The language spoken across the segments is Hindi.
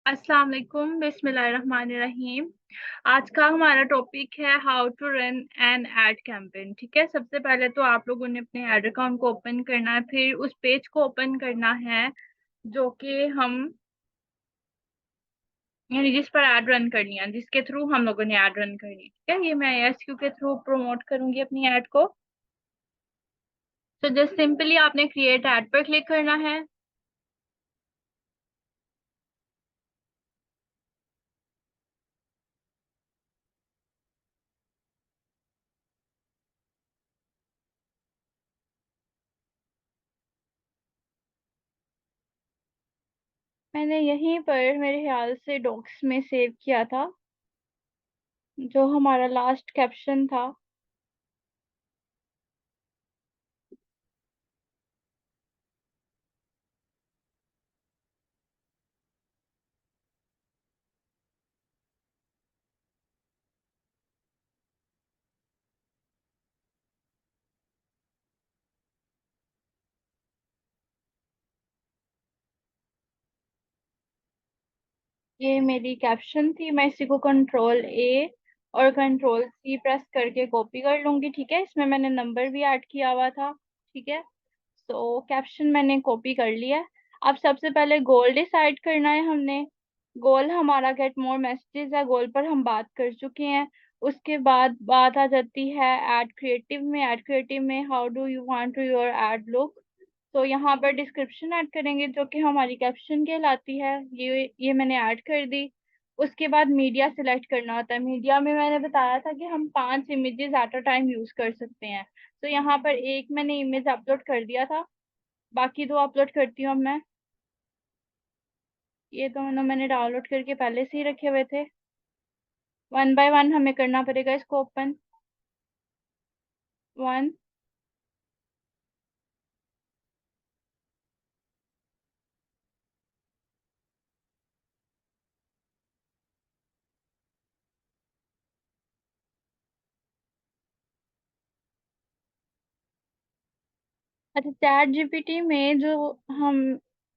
अस्सलाम वालेकुम, बिस्मिल्लाहिर्रहमानिर्रहीम। आज का हमारा टॉपिक है how to run an ad campaign. ठीक है, सबसे पहले तो आप लोगों ने अपने एड अकाउंट को ओपन करना है, फिर उस पेज को ओपन करना है जो कि हम यानी जिस पर एड रन करनी है, जिसके थ्रू हम लोगों ने एड रन करनी है। ठीक है, ये मैं एसक्यू के थ्रू प्रमोट करूंगी अपनी एड को। तो जस्ट सिंपली आपने क्रिएट एड पर क्लिक करना है। मैंने यहीं पर मेरे ख्याल से डॉक्स में सेव किया था जो हमारा लास्ट कैप्शन था। ये मेरी कैप्शन थी, मैं इसी को कंट्रोल A और कंट्रोल C प्रेस करके कॉपी कर लूंगी। ठीक है, इसमें मैंने नंबर भी ऐड किया हुआ था। ठीक है, तो कैप्शन मैंने कॉपी कर लिया है। अब सबसे पहले गोल डिसाइड करना है हमने। गोल हमारा गेट मोर मैसेजेस है, गोल पर हम बात कर चुके हैं। उसके बाद बात आ जाती है ऐड क्रिएटिव में how do you want to your ad look. तो यहाँ पर डिस्क्रिप्शन ऐड करेंगे जो कि हमारी कैप्शन कहलाती है। ये मैंने ऐड कर दी। उसके बाद मीडिया सिलेक्ट करना होता है। मीडिया में मैंने बताया था कि हम 5 images at a time use कर सकते हैं। तो यहाँ पर एक मैंने इमेज अपलोड कर दिया था, बाकी 2 अपलोड करती हूँ अब मैं। ये दोनों मैंने डाउनलोड करके पहले से ही रखे हुए थे। वन बाय वन हमें करना पड़ेगा इसको ओपन। वन। अच्छा, चैट जीपीटी में जो हम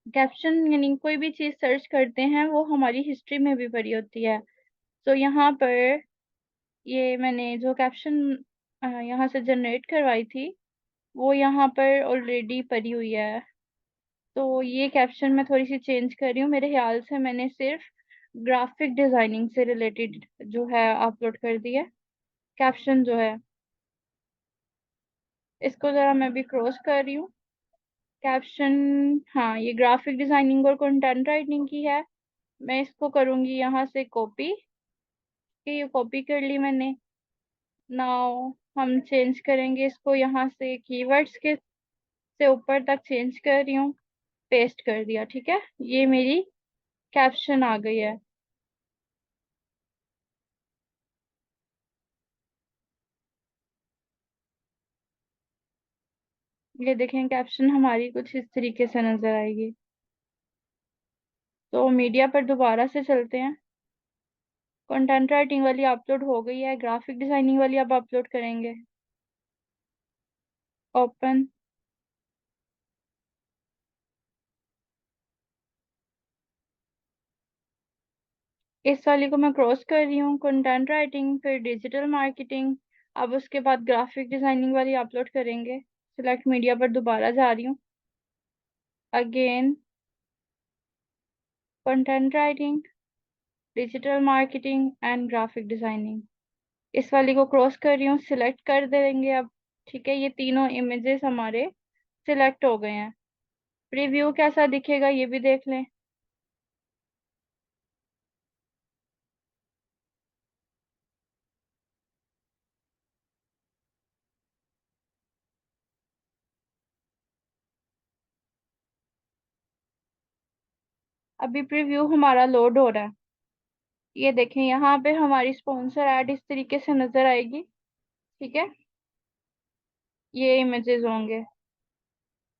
कैप्शन यानी कोई भी चीज सर्च करते हैं वो हमारी हिस्ट्री में भी पड़ी होती है। तो यहाँ पर ये मैंने जो कैप्शन यहाँ से जनरेट करवाई थी वो यहाँ पर ऑलरेडी पड़ी हुई है। तो ये कैप्शन मैं थोड़ी सी चेंज कर रही हूँ। मेरे ख्याल से मैंने सिर्फ ग्राफिक डिजाइनिंग से रिलेटेड जो है अपलोड कर दी है कैप्शन जो है। इसको जरा मैं भी क्रॉस कर रही हूँ कैप्शन। हाँ, ये ग्राफिक डिजाइनिंग और कंटेंट राइटिंग की है। मैं इसको करूंगी यहाँ से कॉपी। ये कॉपी कर ली मैंने। नाउ हम चेंज करेंगे इसको यहाँ से कीवर्ड्स के से ऊपर तक चेंज कर रही हूँ। पेस्ट कर दिया। ठीक है, ये मेरी कैप्शन आ गई है। ये देखें, कैप्शन हमारी कुछ इस तरीके से नजर आएगी। तो मीडिया पर दोबारा से चलते हैं। कंटेंट राइटिंग वाली अपलोड हो गई है, ग्राफिक डिजाइनिंग वाली अब अपलोड करेंगे। ओपन। इस वाली को मैं क्रॉस कर रही हूँ, कंटेंट राइटिंग फिर डिजिटल मार्केटिंग। अब उसके बाद ग्राफिक डिजाइनिंग वाली अपलोड करेंगे। सिलेक्ट मीडिया पर दोबारा जा रही हूँ। Again content writing, digital marketing and graphic designing. इस वाली को क्रॉस कर रही हूँ, सिलेक्ट कर देंगे अब। ठीक है, ये तीनों इमेजेस हमारे सिलेक्ट हो गए हैं। प्रीव्यू कैसा दिखेगा ये भी देख लें। अभी प्रीव्यू हमारा लोड हो रहा है। ये देखें, यहाँ पे हमारी स्पॉन्सर ऐड इस तरीके से नजर आएगी। ठीक है, ये इमेजेस होंगे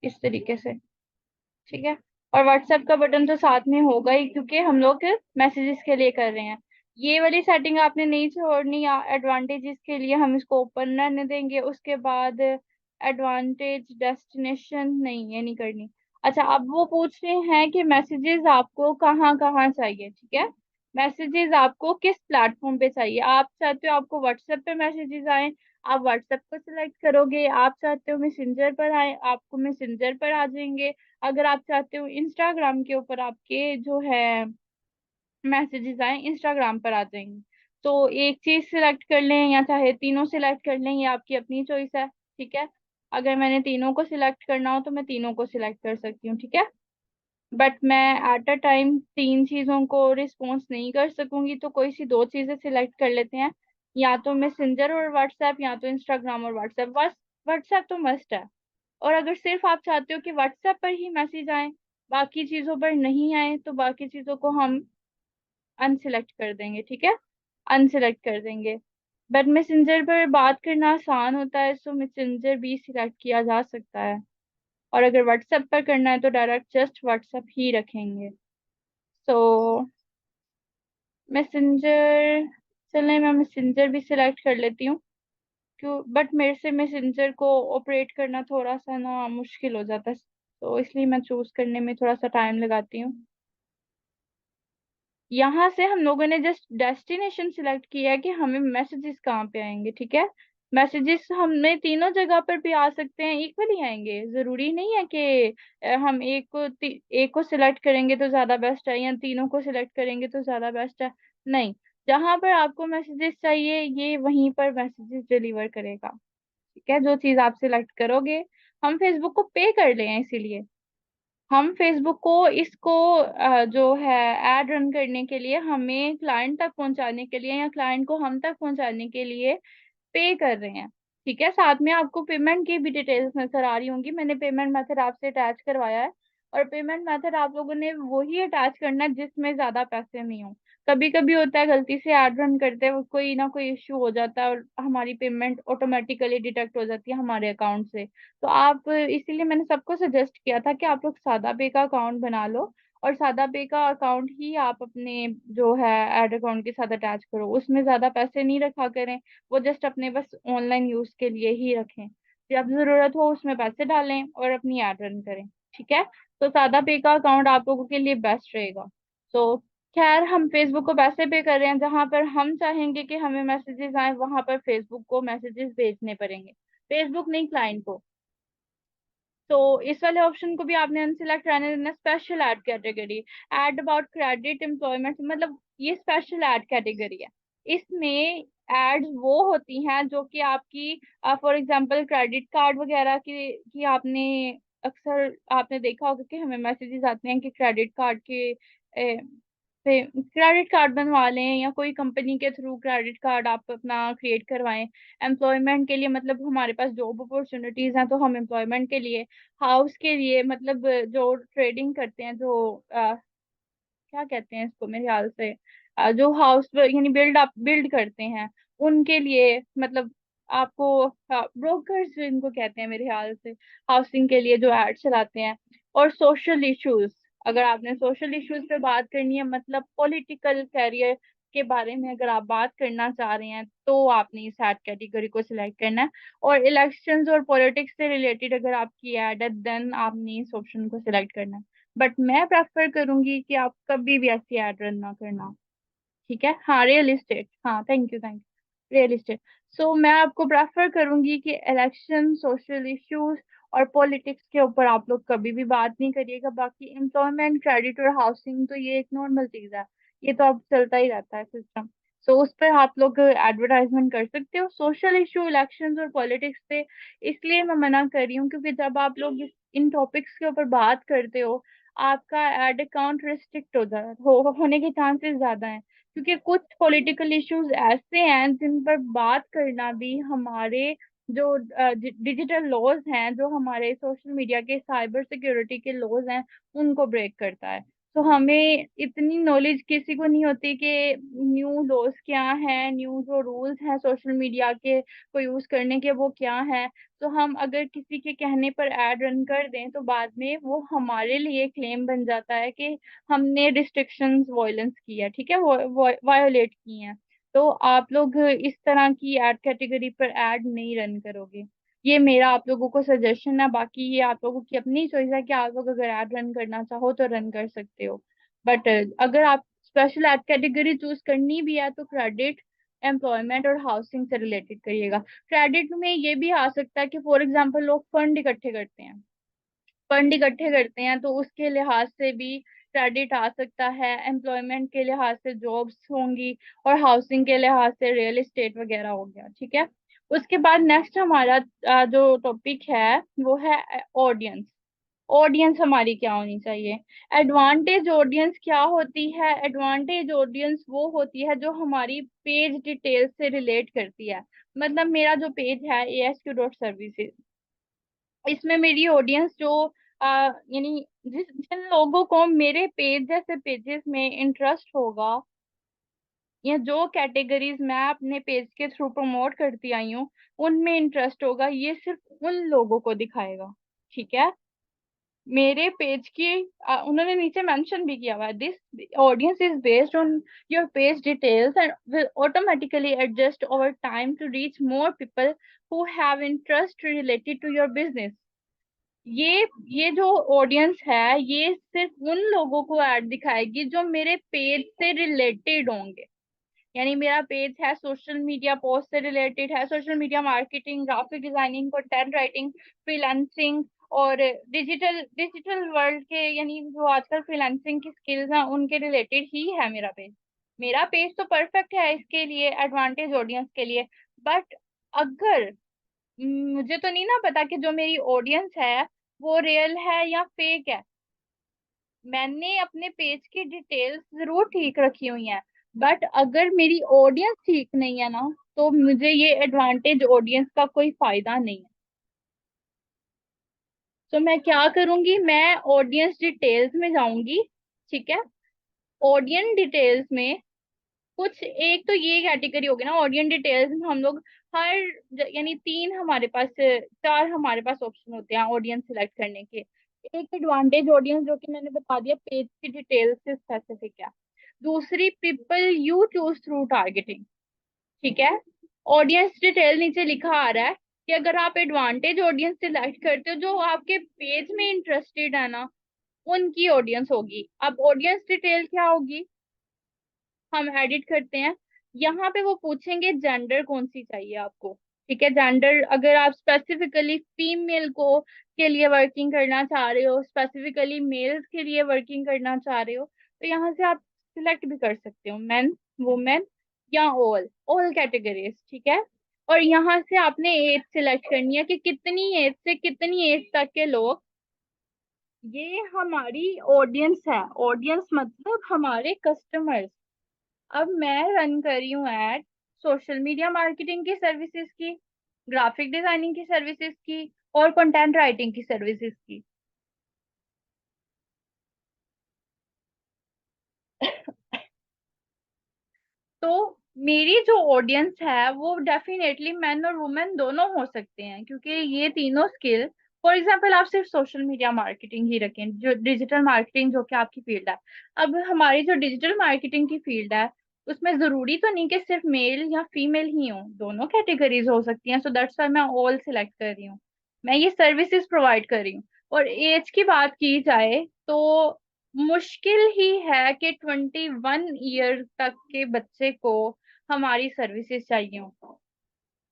इस तरीके से। ठीक है, और व्हाट्सएप का बटन तो साथ में होगा ही क्योंकि हम लोग मैसेजेस के लिए कर रहे हैं। ये वाली सेटिंग आपने नहीं छोड़नी। एडवांटेजेस के लिए हम इसको ओपन रहने देंगे। उसके बाद एडवांटेज डेस्टिनेशन नहीं, ये नहीं करनी। अच्छा, अब वो पूछ रहे हैं कि मैसेजेस आपको कहाँ कहाँ चाहिए, ठीक है। मैसेजेस आपको किस प्लेटफॉर्म पे चाहिए? आप चाहते हो आपको व्हाट्सएप पे मैसेजेस आए, आप व्हाट्सएप को सिलेक्ट करोगे। आप चाहते हो मैसेंजर पर आए, आपको मैसेंजर पर आ जाएंगे। अगर आप चाहते हो इंस्टाग्राम के ऊपर आपके जो है मैसेजेस आए, इंस्टाग्राम पर आ जाएंगे। तो एक चीज सिलेक्ट कर लें या चाहे तीनों सिलेक्ट कर लें, ये आपकी अपनी चॉइस है, ठीक है। अगर मैंने तीनों को सिलेक्ट करना हो तो मैं तीनों को सिलेक्ट कर सकती हूँ, ठीक है। बट मैं एट अ टाइम तीन चीजों को रिस्पॉन्स नहीं कर सकूंगी, तो कोई सी दो चीजें सिलेक्ट कर लेते हैं। या तो मैसेंजर और व्हाट्सएप, या तो इंस्टाग्राम और व्हाट्सएप। बस व्हाट्सएप तो मस्ट है। और अगर सिर्फ आप चाहते हो कि व्हाट्सएप पर ही मैसेज आए, बाकी चीजों पर नहीं आए, तो बाकी चीजों को हम अनसिलेक्ट कर देंगे, ठीक है। अनसिलेक्ट कर देंगे। बट मैसेंजर पर बात करना आसान होता है, सो मैसेंजर भी सिलेक्ट किया जा सकता है। और अगर व्हाट्सएप पर करना है तो डायरेक्ट जस्ट व्हाट्सएप ही रखेंगे। सो मैसेंजर, चलें मैं मैसेंजर भी सिलेक्ट कर लेती हूँ। क्यों, बट मेरे से मैसेंजर को ऑपरेट करना थोड़ा सा ना मुश्किल हो जाता है, तो इसलिए मैं चूज करने में थोड़ा सा टाइम लगाती हूँ। यहाँ से हम लोगों ने जस्ट डेस्टिनेशन सिलेक्ट किया है कि हमें मैसेजेस कहाँ पे आएंगे, ठीक है। मैसेजेस हमें तीनों जगह पर भी आ सकते हैं, इक्वली आएंगे। जरूरी नहीं है कि हम एक को सिलेक्ट करेंगे तो ज्यादा बेस्ट है, या तीनों को सिलेक्ट करेंगे तो ज्यादा बेस्ट है। नहीं, जहां पर आपको मैसेजेस चाहिए ये वहीं पर मैसेजेस डिलीवर करेगा, ठीक है। जो चीज आप सिलेक्ट करोगे, हम फेसबुक को पे कर रहे हैं इसीलिए। हम फेसबुक को इसको जो है एड रन करने के लिए, हमें क्लाइंट तक पहुंचाने के लिए या क्लाइंट को हम तक पहुंचाने के लिए पे कर रहे हैं, ठीक है। साथ में आपको पेमेंट की भी डिटेल्स नजर आ रही होंगी, मैंने पेमेंट मेथड आपसे अटैच करवाया है। और पेमेंट मेथड आप लोगों ने वही अटैच करना है जिसमें ज्यादा पैसे नहीं हो। कभी कभी होता है गलती से ऐड रन करते हुए कोई ना कोई इश्यू हो जाता है और हमारी पेमेंट ऑटोमेटिकली डिडक्ट हो जाती है हमारे अकाउंट से। तो आप, इसीलिए मैंने सबको सजेस्ट किया था कि आप लोग सादा पे का अकाउंट बना लो। और सादा पे का अकाउंट ही आप अपने जो है एड अकाउंट के साथ अटैच करो, उसमें ज्यादा पैसे नहीं रखा करें। वो जस्ट अपने बस ऑनलाइन यूज के लिए ही रखें। जब जरूरत हो उसमें पैसे डालें और अपनी ऐड रन करें, ठीक है। तो सादा पे का अकाउंट आप लोगों के लिए बेस्ट रहेगा। तो खैर, हम फेसबुक को पैसे पे कर रहे हैं, जहां पर हम चाहेंगे कि हमें मैसेजेस आए वहां पर फेसबुक को मैसेजेस भेजने पड़ेंगे। फेसबुक नहीं, क्लाइंट को। तो इस वाले ऑप्शन को भी आपने अनसिलेक्ट रहने देना। Special ad category, ad about credit employment, मतलब ये स्पेशल ऐड कैटेगरी है। इसमें एड्स वो होती हैं जो कि आपकी, फॉर एग्जांपल क्रेडिट कार्ड वगैरह की आपने अक्सर आपने देखा होगा कि हमें मैसेजेस आते हैं कि क्रेडिट कार्ड के क्रेडिट कार्ड बनवा लें, या कोई कंपनी के थ्रू क्रेडिट कार्ड आप अपना क्रिएट करवाएं एम्प्लॉयमेंट के लिए। मतलब हमारे पास जॉब अपॉर्चुनिटीज हैं तो हम एम्प्लॉयमेंट के लिए, हाउस के लिए, मतलब जो ट्रेडिंग करते हैं, जो क्या कहते हैं इसको मेरे ख्याल से, जो हाउस यानी बिल्ड करते हैं उनके लिए, मतलब आपको ब्रोकर्स इनको कहते हैं मेरे ख्याल से, हाउसिंग के लिए जो एड चलाते हैं। और सोशल इश्यूज, अगर आपने सोशल इश्यूज पे बात करनी है, मतलब पॉलिटिकल कैरियर के बारे में अगर आप बात करना चाह रहे हैं, तो आपने इस एड कैटेगरी को सिलेक्ट करना है। और इलेक्शंस और पॉलिटिक्स से रिलेटेड अगर आपकी एड है, देन आपने इस ऑप्शन को सिलेक्ट करना है। बट मैं प्रेफर करूंगी कि आप कभी भी ऐसी एड रन ना करना, ठीक है। हाँ, रियल इस्टेट, हाँ, thank you, thank you, real estate. So मैं आपको प्रेफर करूंगी कि इलेक्शन, सोशल इश्यूज और पॉलिटिक्स के ऊपर आप लोग कभी भी बात नहीं करिएगा। बाकी एम्प्लॉयमेंट, क्रेडिट और हाउसिंग तो ये एक नॉर्मल चीज है, ये तो अब चलता ही रहता है सिस्टम। सो उस पर आप लोग एडवर्टाइजमेंट कर सकते हो। सोशल इशू, इलेक्शंस और पॉलिटिक्स पे इसलिए मैं मना कर रही हूँ क्योंकि जब आप लोग इन टॉपिक्स के ऊपर बात करते हो, आपका एड अकाउंट रिस्ट्रिक्ट होने के चांसेस ज्यादा हैं। क्योंकि कुछ पॉलिटिकल इश्यूज ऐसे हैं जिन पर बात करना भी हमारे जो डिजिटल लॉज हैं, जो हमारे सोशल मीडिया के साइबर सिक्योरिटी के लॉज हैं, उनको ब्रेक करता है। तो हमें इतनी नॉलेज किसी को नहीं होती कि न्यू लॉज क्या हैं, न्यू जो रूल्स हैं सोशल मीडिया के को यूज करने के, वो क्या हैं। तो हम अगर किसी के कहने पर एड रन कर दें तो बाद में वो हमारे लिए क्लेम बन जाता है कि हमने रिस्ट्रिक्शंस वॉयलेंस की है, ठीक है, वायोलेट की हैं। तो आप लोग इस तरह की एड कैटेगरी पर एड नहीं रन करोगे। ये मेरा आप लोगों को सजेशन है, बाकी ये आप लोगों की अपनी चॉइस है कि आप लोग अगर ऐड रन करना चाहो तो रन कर सकते हो। बट अगर आप स्पेशल ऐड कैटेगरी चूज करनी भी है तो क्रेडिट, एम्प्लॉयमेंट और हाउसिंग से रिलेटेड करिएगा। क्रेडिट में ये भी आ सकता है कि फॉर एग्जाम्पल लोग फंड इकट्ठे करते हैं, फंड इकट्ठे करते हैं तो उसके लिहाज से भी क्रेडिट आ सकता है, एम्प्लॉयमेंट के लिहाज से जॉब्स होंगी, और हाउसिंग के लिहाज से रियल एस्टेट वगैरह हो गया। ठीक है। उसके बाद नेक्स्ट हमारा जो टॉपिक है वो है ऑडियंस। ऑडियंस हमारी क्या होनी चाहिए? एडवांटेज ऑडियंस क्या होती है? एडवांटेज ऑडियंस वो होती है जो हमारी पेज डिटेल से रिलेट करती है। मतलब मेरा जो पेज है ASQ.services, इसमें मेरी ऑडियंस जो यानी जिन लोगों को मेरे पेज जैसे पेजेस में इंटरेस्ट होगा, या जो कैटेगरीज मैं अपने पेज के थ्रू प्रमोट करती आई हूँ उनमें इंटरेस्ट होगा, ये सिर्फ उन लोगों को दिखाएगा। ठीक है। मेरे पेज की उन्होंने नीचे मेंशन भी किया हुआ है, this audience is based on your page details and will automatically adjust over time to reach more people who have interest related to your business. ये जो ऑडियंस है ये सिर्फ उन लोगों को ऐड दिखाएगी जो मेरे पेज से रिलेटेड होंगे। यानी मेरा पेज है सोशल मीडिया पोस्ट से रिलेटेड है, social media marketing, graphic designing, content writing, freelancing और डिजिटल डिजिटल वर्ल्ड के, यानी जो आजकल फ्रीलांसिंग की स्किल्स हैं उनके रिलेटेड ही है मेरा पेज। मेरा पेज तो परफेक्ट है इसके लिए, एडवांटेज ऑडियंस के लिए। बट अगर मुझे तो नहीं ना पता कि जो मेरी ऑडियंस है वो रियल है या फेक है। मैंने अपने पेज की डिटेल्स जरूर ठीक रखी हुई हैं, बट अगर मेरी ऑडियंस ठीक नहीं है ना तो मुझे ये एडवांटेज ऑडियंस का कोई फायदा नहीं है। तो मैं क्या करूंगी, मैं ऑडियंस डिटेल्स में जाऊंगी। ठीक है। ऑडियंस डिटेल्स में कुछ एक तो ये कैटेगरी होगी ना, ऑडियंस डिटेल्स में हम लोग हर यानी तीन हमारे पास, चार हमारे पास ऑप्शन होते हैं ऑडियंस सिलेक्ट करने के। एक एडवांटेज ऑडियंस जो कि मैंने बता दिया पेज की डिटेल्स से स्पेसिफिक है। दूसरी people you choose through targeting. ठीक है। ऑडियंस डिटेल नीचे लिखा आ रहा है कि अगर आप एडवांटेज ऑडियंस सिलेक्ट करते हो जो आपके पेज में इंटरेस्टेड है ना, उनकी ऑडियंस होगी। अब ऑडियंस डिटेल क्या होगी, हम एडिट करते हैं। यहाँ पे वो पूछेंगे जेंडर कौन सी चाहिए आपको। ठीक है। जेंडर अगर आप स्पेसिफिकली फीमेल को के लिए वर्किंग करना चाह रहे हो, स्पेसिफिकली मेल्स के लिए वर्किंग करना चाह रहे हो, तो यहाँ से आप सिलेक्ट भी कर सकते हो मेन, वुमेन या ऑल ऑल कैटेगरीज। ठीक है। और यहाँ से आपने एज सिलेक्ट करनी है कि कितनी एज से कितनी एज तक के लोग, ये हमारी ऑडियंस है। ऑडियंस मतलब हमारे कस्टमर्स। अब मैं रन कर रही हूँ एड सोशल मीडिया मार्केटिंग की सर्विसेज की, ग्राफिक डिजाइनिंग की सर्विसेज की और कंटेंट राइटिंग की सर्विसेज की। तो मेरी जो ऑडियंस है वो डेफिनेटली मैन और वुमेन दोनों हो सकते हैं, क्योंकि ये तीनों स्किल, फॉर एग्जाम्पल आप सिर्फ सोशल मीडिया मार्केटिंग ही रखें, जो डिजिटल मार्केटिंग जो कि आपकी फील्ड है। अब हमारी जो डिजिटल मार्केटिंग की फील्ड है उसमें जरूरी तो नहीं कि सिर्फ मेल या फीमेल ही हो, दोनों कैटेगरीज हो सकती हैं। सो दैट्स व्हाई मैं ऑल सिलेक्ट कर रही हूँ। मैं ये सर्विसेज प्रोवाइड कर रही हूँ। और एज की बात की जाए तो मुश्किल ही है कि 21 ईयर तक के बच्चे को हमारी सर्विसेज चाहिए हो।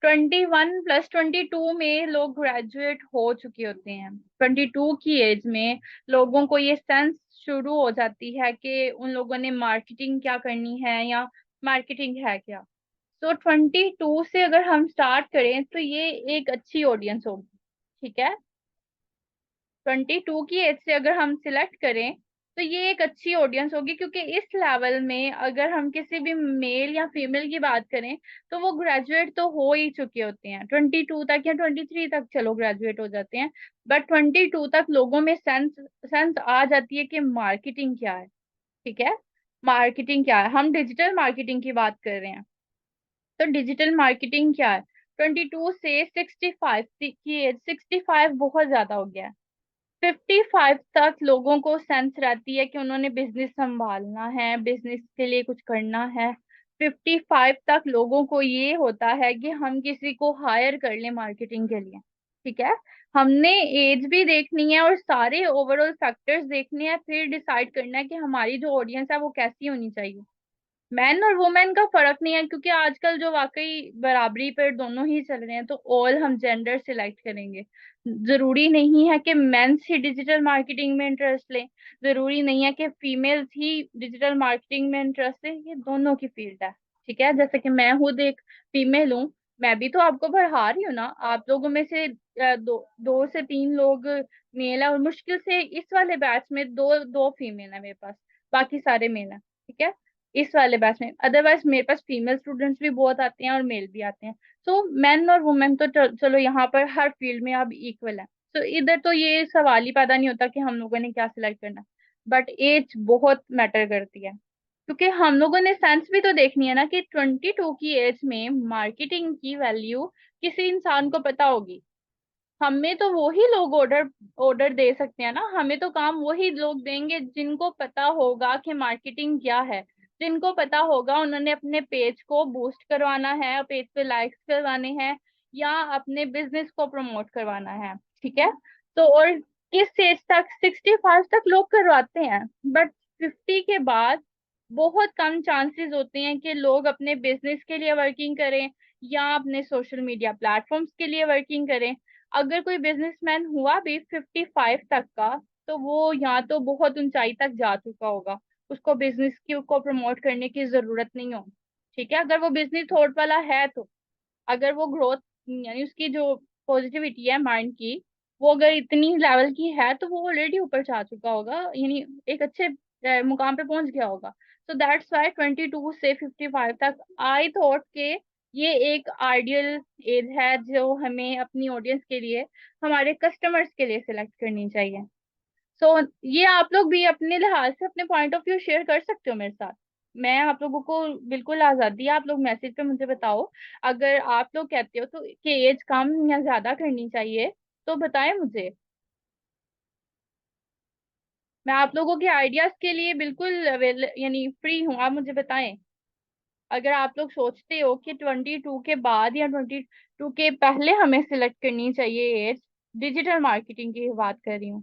21 + 22 में लोग ग्रेजुएट हो चुके होते हैं। 22 की एज में लोगों को ये सेंस शुरू हो जाती है कि उन लोगों ने मार्केटिंग क्या करनी है या मार्केटिंग है क्या। तो 22 से अगर हम स्टार्ट करें तो ये एक अच्छी ऑडियंस होगी। ठीक है। 22 की एज से अगर हम सिलेक्ट करें तो ये एक अच्छी ऑडियंस होगी, क्योंकि इस लेवल में अगर हम किसी भी मेल या फीमेल की बात करें तो वो ग्रेजुएट तो हो ही चुके होते हैं 22 तक या 23 तक, चलो ग्रेजुएट हो जाते हैं। बट 22 तक लोगों में सेंस सेंस आ जाती है कि मार्केटिंग क्या है। ठीक है। मार्केटिंग क्या है, हम डिजिटल मार्केटिंग की बात कर रहे हैं। तो डिजिटल मार्केटिंग क्या है, 22 से 65 की एज, 65 बहुत ज्यादा हो गया है। 55 तक लोगों को सेंस रहती है कि उन्होंने बिजनेस संभालना है, बिजनेस के लिए कुछ करना है। 55 तक लोगों को ये होता है कि हम किसी को हायर कर लें मार्केटिंग के लिए। ठीक है। हमने एज भी देखनी है और सारे ओवरऑल फैक्टर्स देखने हैं, फिर डिसाइड करना है कि हमारी जो ऑडियंस है वो कैसी होनी चाहिए। मैन और वुमेन का फर्क नहीं है, क्योंकि आजकल जो वाकई बराबरी पर दोनों ही चल रहे हैं, तो ऑल हम जेंडर सिलेक्ट करेंगे। जरूरी नहीं है कि मेंस ही डिजिटल मार्केटिंग में इंटरेस्ट लें, जरूरी नहीं है कि फीमेल्स ही डिजिटल मार्केटिंग में इंटरेस्ट लें, ये दोनों की फील्ड है। ठीक है, जैसे कि मैं खुद एक फीमेल हूँ, मैं भी तो आपको पढ़ा रही हूँ ना। आप लोगों में से दो से तीन लोग मेल है, और मुश्किल से इस वाले बैच में दो दो फीमेल है मेरे पास, बाकी सारे मेल है। ठीक है, इस वाले बैच में। अदरवाइज मेरे पास फीमेल स्टूडेंट्स भी बहुत आते हैं और मेल भी आते हैं। सो मैन और वुमेन तो चलो यहाँ पर हर फील्ड में अब इक्वल है। तो इधर तो ये सवाल ही पैदा नहीं होता कि हम लोगों ने क्या सिलेक्ट करना। बट एज बहुत मैटर करती है, क्योंकि हम लोगों ने सेंस भी तो देखनी है ना कि 22 की एज में मार्केटिंग की वैल्यू किसी इंसान को पता होगी। हमें तो वही लोग ऑर्डर ऑर्डर दे सकते हैं ना, हमें तो काम वही लोग देंगे जिनको पता होगा कि मार्केटिंग क्या है, जिनको पता होगा उन्होंने अपने पेज को बूस्ट करवाना है, पेज पे लाइक्स करवाने हैं, या अपने बिजनेस को प्रमोट करवाना है। ठीक है, तो और किस एज तक? 65 तक लोग करवाते हैं, बट 50 के बाद बहुत कम चांसेस होते हैं कि लोग अपने बिजनेस के लिए वर्किंग करें या अपने सोशल मीडिया प्लेटफॉर्म्स के लिए वर्किंग करें। अगर कोई बिजनेसमैन हुआ भी 55 तक का, तो वो या तो बहुत ऊंचाई तक जा चुका होगा, उसको बिजनेस की को प्रमोट करने की जरूरत नहीं हो। ठीक है, अगर वो बिजनेस थॉट वाला है तो, अगर वो ग्रोथ यानी उसकी जो पॉजिटिविटी है माइंड की, वो अगर इतनी लेवल की है, तो वो ऑलरेडी ऊपर जा चुका होगा, यानी एक अच्छे मुकाम पे पहुंच गया होगा। सो दैट्स वाई 22 से 55 तक आई थॉट के ये एक आइडियल एज है जो हमें अपनी ऑडियंस के लिए, हमारे कस्टमर्स के लिए सिलेक्ट करनी चाहिए। सो ये आप लोग भी अपने लिहाज से अपने पॉइंट ऑफ व्यू शेयर कर सकते हो मेरे साथ। मैं आप लोगों को बिल्कुल आजादी है, आप लोग मैसेज पे मुझे बताओ। अगर आप लोग कहते हो तो कि एज कम या ज्यादा करनी चाहिए, तो बताएं मुझे। मैं आप लोगों के आइडियाज के लिए बिल्कुल अवेल यानी फ्री हूँ, आप मुझे बताएं। अगर आप लोग सोचते हो कि 22 के बाद या 22 के पहले हमें सिलेक्ट करनी चाहिए एज, डिजिटल मार्केटिंग की बात कर रही हूँ,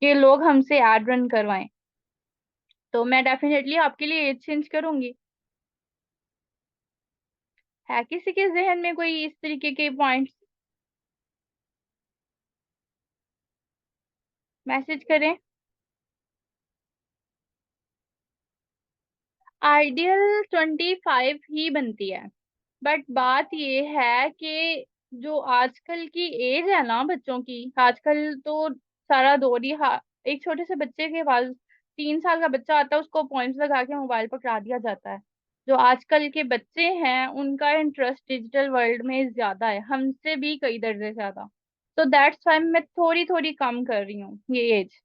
कि लोग हमसे एड रन करवाएं, तो मैं डेफिनेटली आपके लिए एज चेंज करूंगी। है किसी के जहन में कोई इस तरीके के पॉइंट्स? मैसेज करें। आइडियल 25 ही बनती है, बट बात ये है कि जो आजकल की एज है ना बच्चों की, आजकल तो सारा दौर ही एक छोटे से बच्चे के पास 3 साल का बच्चा आता है, उसको पॉइंट्स लगा के मोबाइल पकड़ा दिया जाता है। जो आजकल के बच्चे हैं उनका इंटरेस्ट डिजिटल वर्ल्ड में ज्यादा है, हमसे भी कई दर्जे ज्यादा। तो दैट्स वाई मैं थोड़ी थोड़ी कम कर रही हूँ ये एज।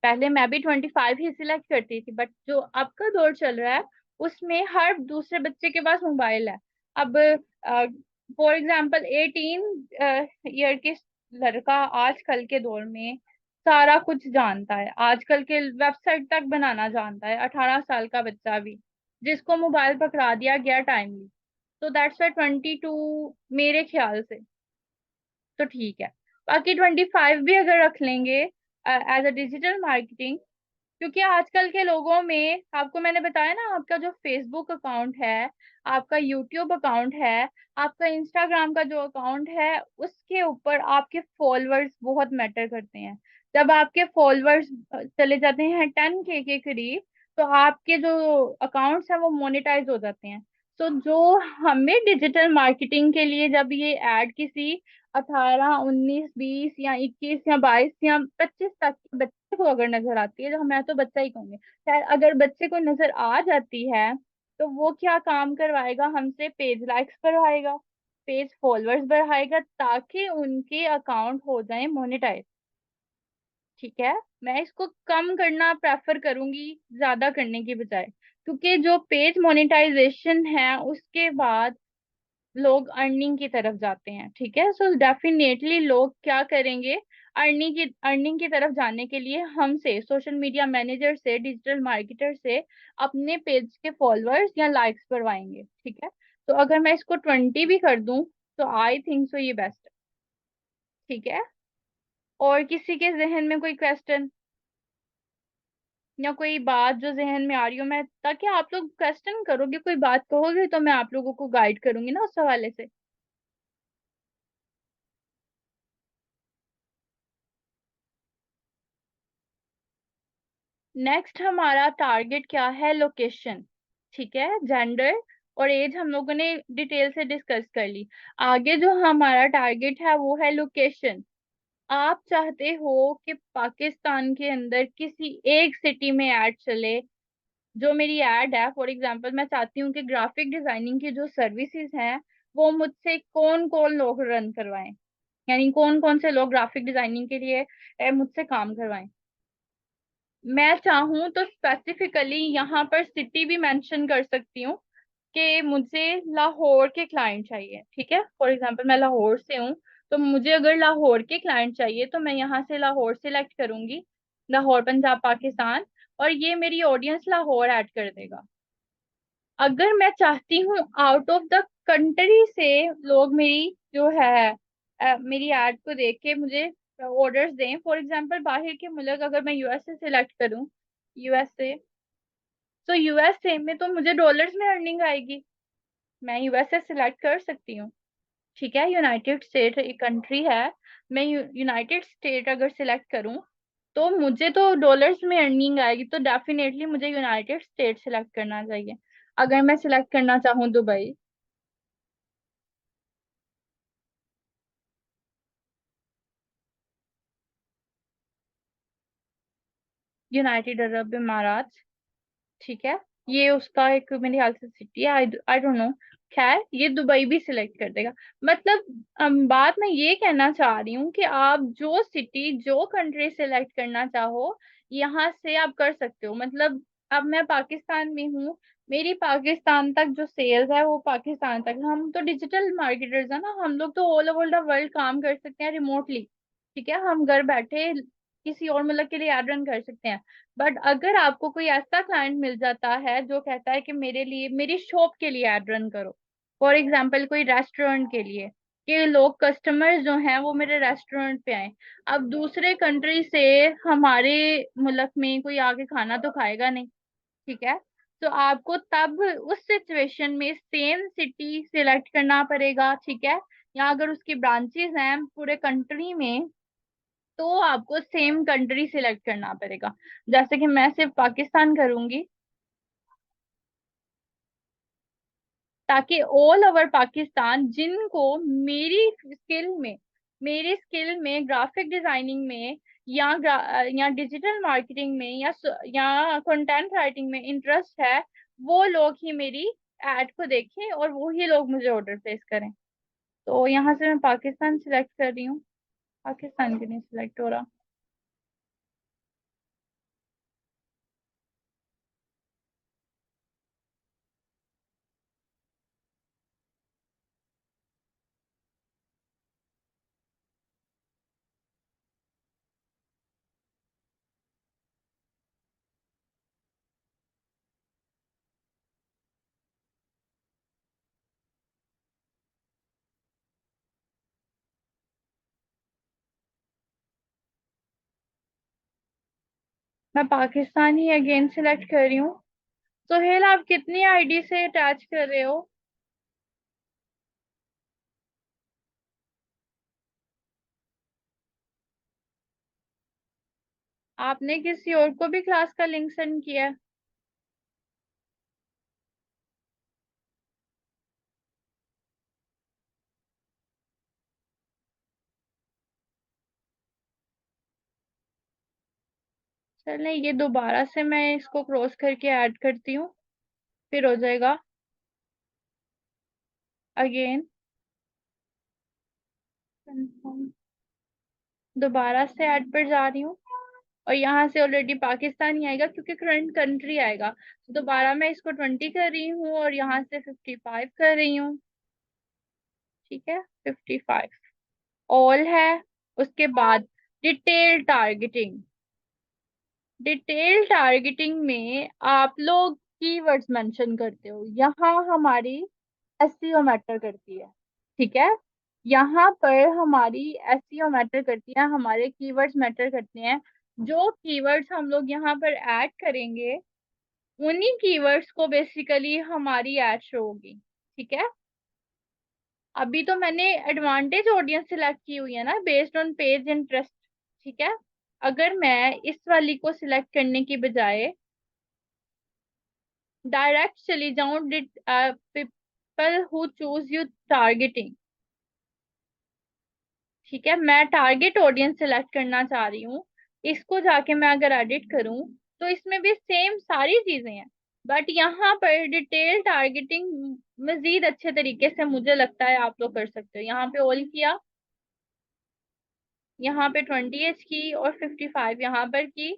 पहले मैं भी 25 ही सिलेक्ट करती थी, बट जो अब का दौर चल रहा है उसमें हर दूसरे बच्चे के पास मोबाइल है। अब फॉर एग्जाम्पल 18 ईयर के लड़का आजकल के दौर में सारा कुछ जानता है, आजकल के वेबसाइट तक बनाना जानता है, 18 साल का बच्चा भी, जिसको मोबाइल पकड़ा दिया गया टाइमली। तो दैट्स वाई 22 मेरे ख्याल से तो ठीक है। बाकी 25 भी अगर रख लेंगे एज अ डिजिटल मार्केटिंग, क्योंकि आजकल के लोगों में आपको मैंने बताया ना, आपका जो फेसबुक अकाउंट है, आपका यूट्यूब अकाउंट है, आपका इंस्टाग्राम का जो अकाउंट है, उसके ऊपर आपके फॉलोअर्स बहुत मैटर करते हैं। जब आपके फॉलोअर्स चले जाते हैं 10K के करीब, तो आपके जो अकाउंट्स हैं वो मोनेटाइज हो जाते हैं। तो जो हमें डिजिटल मार्केटिंग के लिए जब ये एड किसी 18 19 20 या 21 या 22 या 25 तक के बच्चे को अगर नजर आती है, जो मैं तो बच्चा ही कहूंगी, खैर अगर बच्चे को नजर आ जाती है, तो वो क्या काम करवाएगा हमसे? पेज लाइक्स करवाएगा, पेज फॉलोअर्स बढ़ाएगा, ताकि उनके अकाउंट हो जाए मोनेटाइज। ठीक है, मैं इसको कम करना प्रेफर करूंगी ज्यादा करने की बजाय, क्योंकि जो पेज मोनेटाइजेशन है उसके बाद लोग अर्निंग की तरफ जाते हैं। ठीक है, सो डेफिनेटली लोग क्या करेंगे? अर्निंग की तरफ जाने के लिए हमसे, सोशल मीडिया मैनेजर से, डिजिटल मार्केटर से अपने पेज के फॉलोअर्स या लाइक्स बढ़वाएंगे। ठीक है, तो अगर मैं इसको 20 भी कर दूं, तो आई थिंक सो ये बेस्ट है। ठीक है। और किसी के जहन में कोई क्वेश्चन या कोई बात जो जहन में आ रही हो, मैं ताकि आप लोग क्वेश्चन करोगे, कोई बात कहोगे तो मैं आप लोगों को गाइड करूंगी ना उस हवाले से। नेक्स्ट हमारा टारगेट क्या है? लोकेशन। ठीक है, जेंडर और एज हम लोगों ने डिटेल से डिस्कस कर ली। आगे जो हमारा टारगेट है वो है लोकेशन। आप चाहते हो कि पाकिस्तान के अंदर किसी एक सिटी में ऐड चले। जो मेरी ऐड है, फॉर एग्जांपल, मैं चाहती हूँ कि ग्राफिक डिजाइनिंग की जो सर्विसेज हैं वो मुझसे कौन कौन लोग रन करवाएं, यानी कौन कौन से लोग ग्राफिक डिजाइनिंग के लिए मुझसे काम करवाएं। मैं चाहूँ तो स्पेसिफिकली यहाँ पर सिटी भी मेंशन कर सकती हूँ कि मुझे लाहौर के क्लाइंट चाहिए। ठीक है, फॉर एग्जांपल मैं लाहौर से हूँ, तो मुझे अगर लाहौर के क्लाइंट चाहिए तो मैं यहाँ से लाहौर सिलेक्ट करूंगी, लाहौर पंजाब पाकिस्तान, और ये मेरी ऑडियंस लाहौर ऐड कर देगा। अगर मैं चाहती हूँ आउट ऑफ द कंट्री से लोग मेरी जो है मेरी एड को देख के मुझे ऑर्डर्स दें, फॉर एग्जांपल बाहर के मुल्क, अगर मैं यूएसए सिलेक्ट करूँ, यूएसए, तो यूएसए में तो मुझे डॉलर्स में अर्निंग आएगी, मैं यूएसए सिलेक्ट कर सकती हूँ। ठीक है, यूनाइटेड स्टेट एक कंट्री है, मैं यूनाइटेड स्टेट अगर सिलेक्ट करूँ तो मुझे तो डॉलर्स में अर्निंग आएगी, तो डेफिनेटली मुझे यूनाइटेड स्टेट सिलेक्ट करना चाहिए। अगर मैं सिलेक्ट करना चाहूँ दुबई, यूनाइटेड अरब इमारात, ठीक है, ये उसका एक मेरे ख्याल से सिटी है, आई डोंट नो। खैर, ये दुबई भी सिलेक्ट कर देगा। मतलब बात मैं ये कहना चाह रही हूँ कि आप जो सिटी जो कंट्री सिलेक्ट करना चाहो यहाँ से आप कर सकते हो। मतलब अब मैं पाकिस्तान में हूँ, मेरी पाकिस्तान तक जो सेल्स है वो पाकिस्तान तक, हम तो डिजिटल मार्केटर्स है ना, हम लोग तो ऑल ओवर द वर्ल्ड काम कर सकते हैं रिमोटली। ठीक है, हम घर बैठे किसी और मुल्क के लिए एड रन कर सकते हैं। बट अगर आपको कोई ऐसा क्लाइंट मिल जाता है जो कहता है कि मेरे लिए मेरी शॉप के लिए एड रन करो, फॉर एग्जाम्पल कोई रेस्टोरेंट के लिए, कि लोग कस्टमर्स जो हैं वो मेरे रेस्टोरेंट पे आए। अब दूसरे कंट्री से हमारे मुल्क में कोई आके खाना तो खाएगा नहीं। ठीक है, तो आपको तब उस सिचुएशन में सेम सिटी सिलेक्ट करना पड़ेगा। ठीक है, या अगर उसकी ब्रांचेस हैं पूरे कंट्री में तो आपको सेम कंट्री सिलेक्ट करना पड़ेगा। जैसे कि मैं सिर्फ पाकिस्तान करूंगी, ताकि ऑल ओवर पाकिस्तान जिनको मेरी स्किल में ग्राफिक डिजाइनिंग में या डिजिटल मार्केटिंग में या कंटेंट राइटिंग में इंटरेस्ट है, वो लोग ही मेरी एड को देखें और वो ही लोग मुझे ऑर्डर प्लेस करें। तो यहाँ से मैं पाकिस्तान सिलेक्ट कर रही हूँ, पाकिस्तान के नहीं सिलेक्ट हो रहा। मैं पाकिस्तान ही अगेन सिलेक्ट कर रही हूँ। सोहेल, आप कितनी आईडी से अटैच कर रहे हो? आपने किसी और को भी क्लास का लिंक सेंड किया है? चलें, ये दोबारा से मैं इसको क्रॉस करके ऐड करती हूँ, फिर हो जाएगा। अगेन कंफर्म, दोबारा से ऐड पर जा रही हूँ, और यहाँ से ऑलरेडी पाकिस्तान ही आएगा क्योंकि करंट कंट्री आएगा। तो दोबारा मैं इसको 20 कर रही हूँ और यहाँ से 55 कर रही हूँ। ठीक है, 55 ऑल है। उसके बाद डिटेल टारगेटिंग। डिटेल टारगेटिंग में आप लोग कीवर्ड्स मेंशन करते हो, यहाँ हमारी एसईओ मैटर करती है। ठीक है, यहाँ पर हमारी एसईओ मैटर करती है, हमारे कीवर्ड्स मैटर करते हैं। जो कीवर्ड्स हम लोग यहाँ पर ऐड करेंगे उन्हीं कीवर्ड्स को बेसिकली हमारी ऐड शो होगी। ठीक है, अभी तो मैंने एडवांटेज ऑडियंस सिलेक्ट की हुई है ना, बेस्ड ऑन पेज इंटरेस्ट। ठीक है, अगर मैं इस वाली को सिलेक्ट करने की बजाय डायरेक्ट चली जाऊं, people who choose you targeting, ठीक है, मैं टारगेट ऑडियंस सिलेक्ट करना चाह रही हूँ, इसको जाके मैं अगर एडिट करूँ तो इसमें भी सेम सारी चीजें हैं, बट यहाँ पर डिटेल टारगेटिंग मजीद अच्छे तरीके से मुझे लगता है आप लोग कर सकते हो। यहाँ पे ऑल किया, यहाँ पे 20 एज की और 55 यहाँ पर की।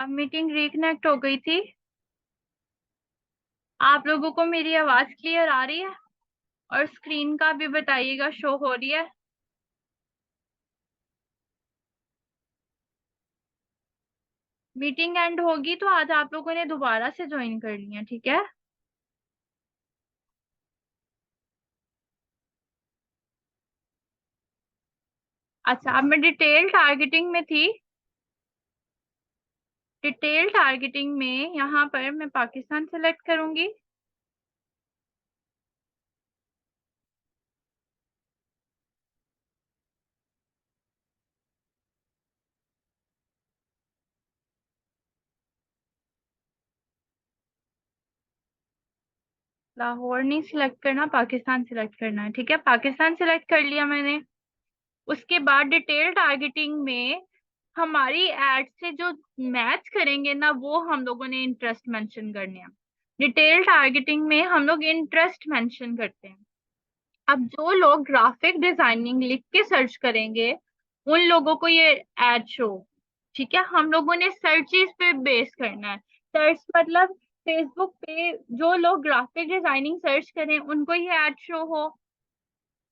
अब मीटिंग रिकनेक्ट हो गई थी। आप लोगों को मेरी आवाज क्लियर आ रही है? और स्क्रीन का भी बताइएगा, शो हो रही है? मीटिंग एंड होगी तो आज आप लोगों ने दोबारा से ज्वाइन कर लिया, ठीक है? अच्छा, अब मैं डिटेल टारगेटिंग में थी। डिटेल टारगेटिंग में यहाँ पर मैं पाकिस्तान सेलेक्ट करूंगी। लाहौर नहीं सिलेक्ट करना, पाकिस्तान सिलेक्ट करना है। ठीक है, पाकिस्तान सिलेक्ट कर लिया मैंने। उसके बाद डिटेल टारगेटिंग में हमारी एड से जो मैच करेंगे ना, वो हम लोगों ने इंटरेस्ट मेंशन करने हैं। डिटेल टारगेटिंग में हम लोग इंटरेस्ट मेंशन करते हैं। अब जो लोग ग्राफिक डिजाइनिंग लिख के सर्च करेंगे उन लोगों को ये एड शो। ठीक है, हम लोगों ने सर्चेस पे बेस करना है। सर्च मतलब फेसबुक पे जो लोग ग्राफिक डिजाइनिंग सर्च करें उनको ये एड शो हो।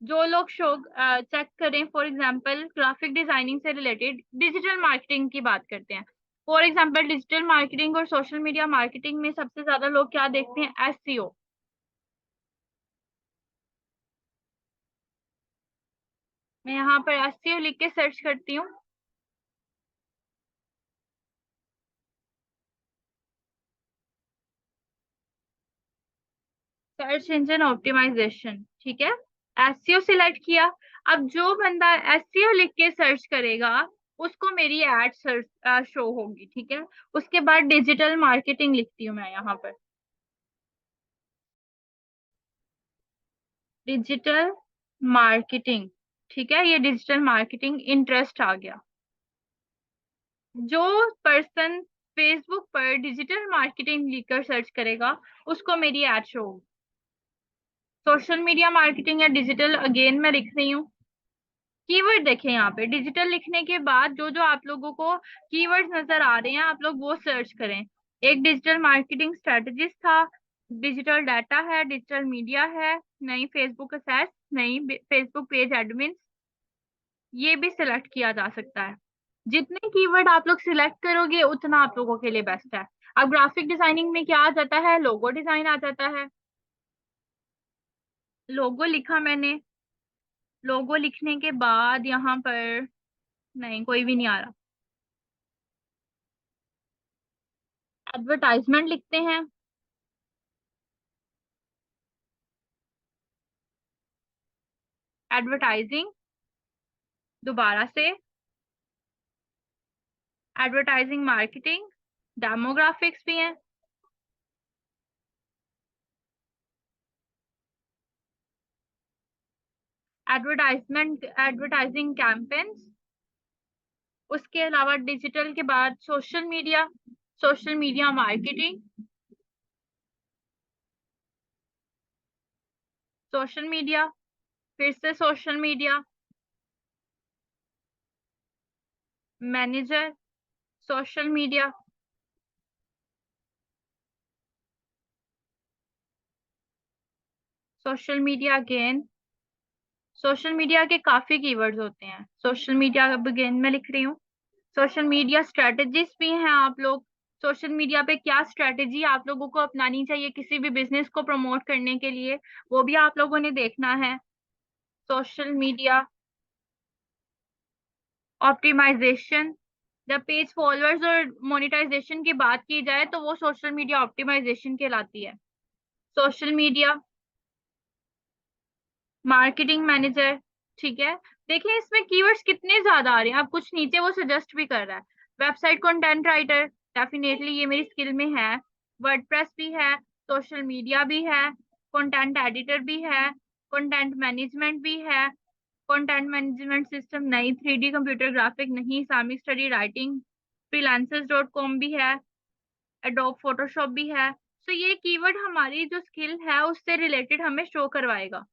जो लोग शो चेक करें, फॉर एग्जांपल ग्राफिक डिजाइनिंग से रिलेटेड डिजिटल मार्केटिंग की बात करते हैं। फॉर एग्जांपल डिजिटल मार्केटिंग और सोशल मीडिया मार्केटिंग में सबसे ज्यादा लोग क्या देखते हैं? एसईओ। मैं यहाँ पर एसईओ लिख के सर्च करती हूँ। सर्च इंजन ऑप्टिमाइजेशन, ठीक है, एसईओ सिलेक्ट किया। अब जो बंदा एसईओ लिख के सर्च करेगा उसको मेरी एड सर्च शो होगी। ठीक है, उसके बाद डिजिटल मार्केटिंग लिखती हूँ मैं यहाँ पर। डिजिटल मार्केटिंग, ठीक है, ये डिजिटल मार्केटिंग इंटरेस्ट आ गया। जो पर्सन फेसबुक पर डिजिटल मार्केटिंग लिखकर सर्च करेगा उसको मेरी एड शो होगी। सोशल मीडिया मार्केटिंग या डिजिटल अगेन मैं लिख रही हूँ। कीवर्ड देखें, यहाँ पे डिजिटल लिखने के बाद जो जो आप लोगों को कीवर्ड्स नजर आ रहे हैं आप लोग वो सर्च करें। एक डिजिटल मार्केटिंग स्ट्रेटजिस्ट था, डिजिटल डाटा है, डिजिटल मीडिया है, नई फेसबुक असेस, नई फेसबुक पेज एडमिन, ये भी सिलेक्ट किया जा सकता है। जितने कीवर्ड आप लोग सिलेक्ट करोगे उतना आप लोगों के लिए बेस्ट है। अब ग्राफिक डिजाइनिंग में क्या आ जाता है? लोगो डिजाइन आ जाता है। लोगो लिखा मैंने। लोगो लिखने के बाद यहाँ पर नहीं, कोई भी नहीं आ रहा। एडवर्टाइजमेंट लिखते हैं। एडवर्टाइजिंग, दोबारा से एडवर्टाइजिंग मार्केटिंग, डेमोग्राफिक्स भी हैं। Advertisement, advertising campaigns. उसके अलावा डिजिटल के बाद social media, social media marketing, social media, फिर से social media manager, social media. Social media again, social media के काफी कीवर्ड्स होते हैं। सोशल मीडिया अगेन मैं लिख रही हूँ। सोशल मीडिया स्ट्रेटेजीज भी हैं आप लोग। सोशल मीडिया पे क्या स्ट्रेटेजी आप लोगों को अपनानी चाहिए किसी भी बिजनेस को प्रमोट करने के लिए, वो भी आप लोगों ने देखना है। सोशल मीडिया ऑप्टिमाइजेशन, जब पेज फॉलोअर्स और मोनेटाइजेशन की बात की जाए तो वो सोशल मीडिया ऑप्टिमाइजेशन कहलाती है। सोशल मीडिया मार्केटिंग मैनेजर, ठीक है। देखिए इसमें कीवर्ड्स कितने ज्यादा आ रहे हैं, अब कुछ नीचे वो सजेस्ट भी कर रहा है। वेबसाइट कंटेंट राइटर, डेफिनेटली ये मेरी स्किल में है। वर्डप्रेस भी है, सोशल मीडिया भी है, कंटेंट एडिटर भी है, कंटेंट मैनेजमेंट भी है। कंटेंट मैनेजमेंट सिस्टम नहीं, 3D कंप्यूटर ग्राफिक नहीं, इस्लामिक स्टडी राइटिंग, freelancers.com भी है, एडोब फोटोशॉप भी है। तो ये कीवर्ड हमारी जो स्किल है उससे रिलेटेड हमें शो करवाएगा।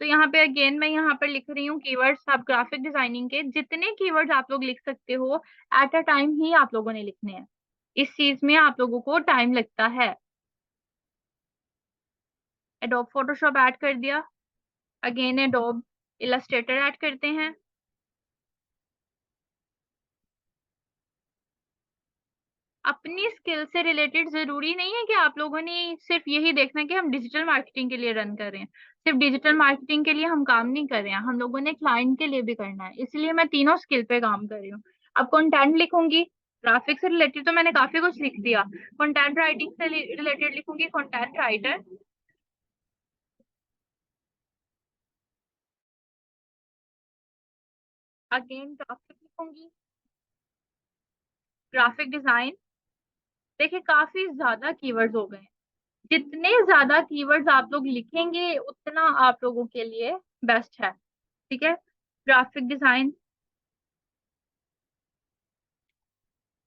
तो यहाँ पे अगेन मैं यहाँ पर लिख रही हूँ कीवर्ड्स। आप ग्राफिक डिजाइनिंग के जितने कीवर्ड्स आप लोग लिख सकते हो एट अ टाइम ही आप लोगों ने लिखने हैं। इस चीज में आप लोगों को टाइम लगता है। एडोब फोटोशॉप ऐड कर दिया, अगेन एडोब इलस्ट्रेटर ऐड करते हैं। अपनी स्किल से रिलेटेड जरूरी नहीं है कि आप लोगों ने सिर्फ यही देखना है कि हम डिजिटल मार्केटिंग के लिए रन कर रहे हैं। सिर्फ डिजिटल मार्केटिंग के लिए हम काम नहीं कर रहे हैं, हम लोगों ने क्लाइंट के लिए भी करना है, इसलिए मैं तीनों स्किल पे काम कर रही हूँ। अब कंटेंट लिखूंगी, ग्राफिक्स से रिलेटेड तो मैंने काफी कुछ लिख दिया। कंटेंट राइटिंग से रिलेटेड लिखूंगी कंटेंट राइटर। अगेन ग्राफिक लिखूंगी, ग्राफिक डिजाइन। देखिए काफी ज्यादा कीवर्ड्स हो गए हैं। जितने ज्यादा कीवर्ड्स आप लोग लिखेंगे उतना आप लोगों के लिए बेस्ट है, ठीक है। ग्राफिक डिजाइन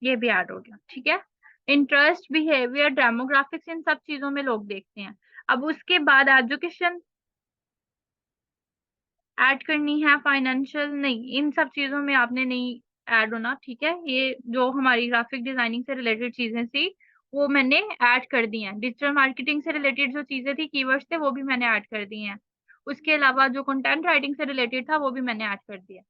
ये भी ऐड हो गया, ठीक है। इंटरेस्ट, बिहेवियर, डेमोग्राफिक्स, इन सब चीजों में लोग देखते हैं। अब उसके बाद एजुकेशन ऐड करनी है, फाइनेंशियल नहीं, इन सब चीजों में आपने नहीं ऐड होना, ठीक है। ये जो हमारी ग्राफिक डिजाइनिंग से रिलेटेड चीजें थी वो मैंने ऐड कर दी हैं। डिजिटल मार्केटिंग से रिलेटेड जो चीजें थी कीवर्ड्स थे वो भी मैंने ऐड कर दी हैं। उसके अलावा जो कंटेंट राइटिंग से रिलेटेड था वो भी मैंने ऐड कर दिया।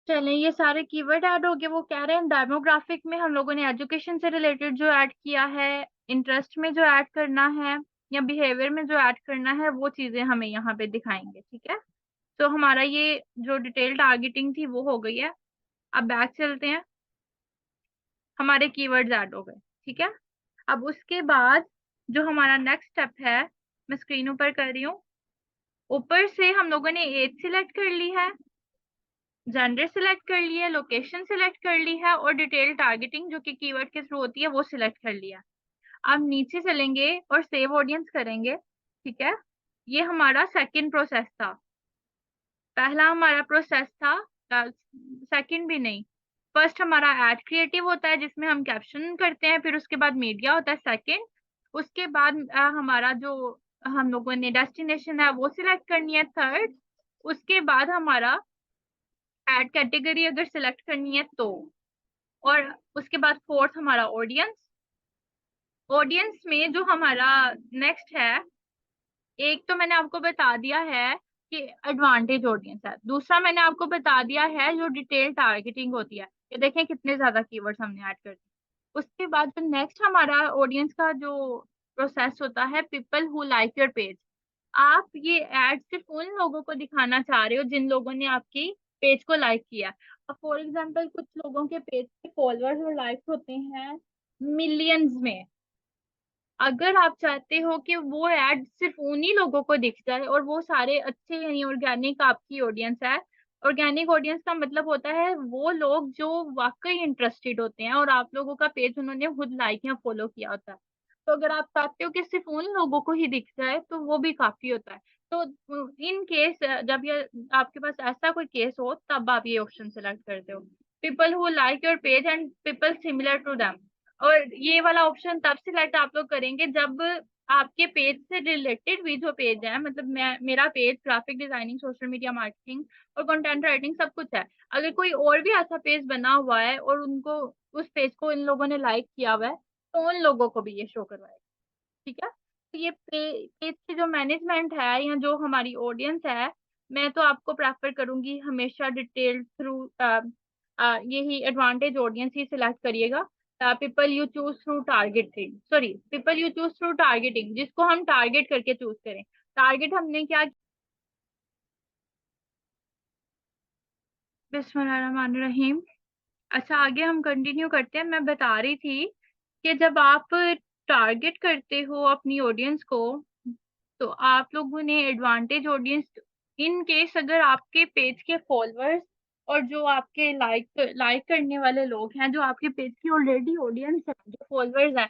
चलें, ये सारे कीवर्ड ऐड हो गए। वो कह रहे हैं डेमोग्राफिक में हम लोगों ने एजुकेशन से रिलेटेड जो ऐड किया है, इंटरेस्ट में जो ऐड करना है या बिहेवियर में जो ऐड करना है वो चीजें हमें यहाँ पे दिखाएंगे, ठीक है। तो हमारा ये जो डिटेल टारगेटिंग थी वो हो गई है। अब बैक चलते हैं, हमारे कीवर्ड्स ऐड हो गए, ठीक है। अब उसके बाद जो हमारा नेक्स्ट स्टेप है, मैं स्क्रीन ऊपर कर रही हूँ। ऊपर से हम लोगों ने एज सिलेक्ट कर ली है, जेंडर सिलेक्ट कर लिया है, लोकेशन सिलेक्ट कर ली है और डिटेल टारगेटिंग जो कि कीवर्ड के थ्रू होती है वो सिलेक्ट कर लिया। अब नीचे चलेंगे और सेव ऑडियंस करेंगे, ठीक है। ये हमारा सेकंड प्रोसेस था। पहला हमारा प्रोसेस था, सेकंड भी नहीं, फर्स्ट हमारा एड क्रिएटिव होता है जिसमें हम कैप्शन करते हैं, फिर उसके बाद मीडिया होता है सेकंड। उसके बाद हमारा जो हम लोगों ने डेस्टिनेशन है वो सिलेक्ट करनी है थर्ड। उसके बाद हमारा एड कैटेगरी अगर सिलेक्ट करनी है तो, और उसके बाद फोर्थ हमारा ऑडियंस। ऑडियंस में जो हमारा नेक्स्ट है, एक तो मैंने आपको बता दिया है कि एडवांटेज ऑडियंस है, दूसरा मैंने आपको बता दिया है जो डिटेल टारगेटिंग होती है। ये देखें कितने ज्यादा कीवर्ड्स हमने ऐड कर दिए। उसके बाद जो नेक्स्ट हमारा ऑडियंस का जो प्रोसेस होता है, people who like your page. आप ये एड सिर्फ उन लोगों को दिखाना चाह रहे हो जिन लोगों ने आपकी पेज को लाइक किया। अब फॉर एग्जांपल कुछ लोगों के पेज के फॉलोअर्स और लाइक्स होते हैं मिलियंस में। अगर आप चाहते हो कि वो एड सिर्फ उन्हीं लोगों को दिख जाए और वो सारे अच्छे, यानी ऑर्गेनिक आपकी ऑडियंस है। ऑर्गेनिक ऑडियंस का मतलब होता है वो लोग जो वाकई इंटरेस्टेड होते हैं और आप लोगों का पेज उन्होंने खुद लाइक या फॉलो किया होता है। तो अगर आप चाहते हो कि सिर्फ उन लोगों को ही दिख जाए तो वो भी काफी होता है। तो इन केस जब ये आपके पास ऐसा कोई केस हो तब आप ये ऑप्शन सेलेक्ट करते हो, people who like your page and people similar to them. और ये वाला ऑप्शन तब सिलेक्ट आप लोग करेंगे जब आपके पेज से रिलेटेड भी जो पेज है, मतलब मेरा page graphic designing, social media marketing और कंटेंट राइटिंग सब कुछ है। अगर कोई और भी ऐसा पेज बना हुआ है और उनको उस पेज को इन लोगों ने लाइक किया हुआ है तो उन लोगों को भी ये शो करवाएगा। ठीक है, तो ये पेज की जो मैनेजमेंट है या जो हमारी ऑडियंस है, मैं तो आपको प्रेफर करूंगी हमेशा डिटेल थ्रू यही एडवांटेज ऑडियंस ही सिलेक्ट करिएगा। People you choose through targeting, sorry people you choose through targeting, जिसको हम टारगेट करके चूज करें। टारगेट हमने क्या, बिस्मिल्लाहिर्रहमानिर्रहीम। अच्छा, आगे हम कंटिन्यू करते हैं। मैं बता रही थी कि जब आप टारगेट करते हो अपनी ऑडियंस को तो आप लोगों ने एडवांटेज ऑडियंस, इन केस अगर आपके पेज के फॉलोअर्स और जो आपके लाइक लाइक करने वाले लोग हैं, जो आपके पेज की ऑलरेडी ऑडियंस है, जो फॉलोअर्स हैं,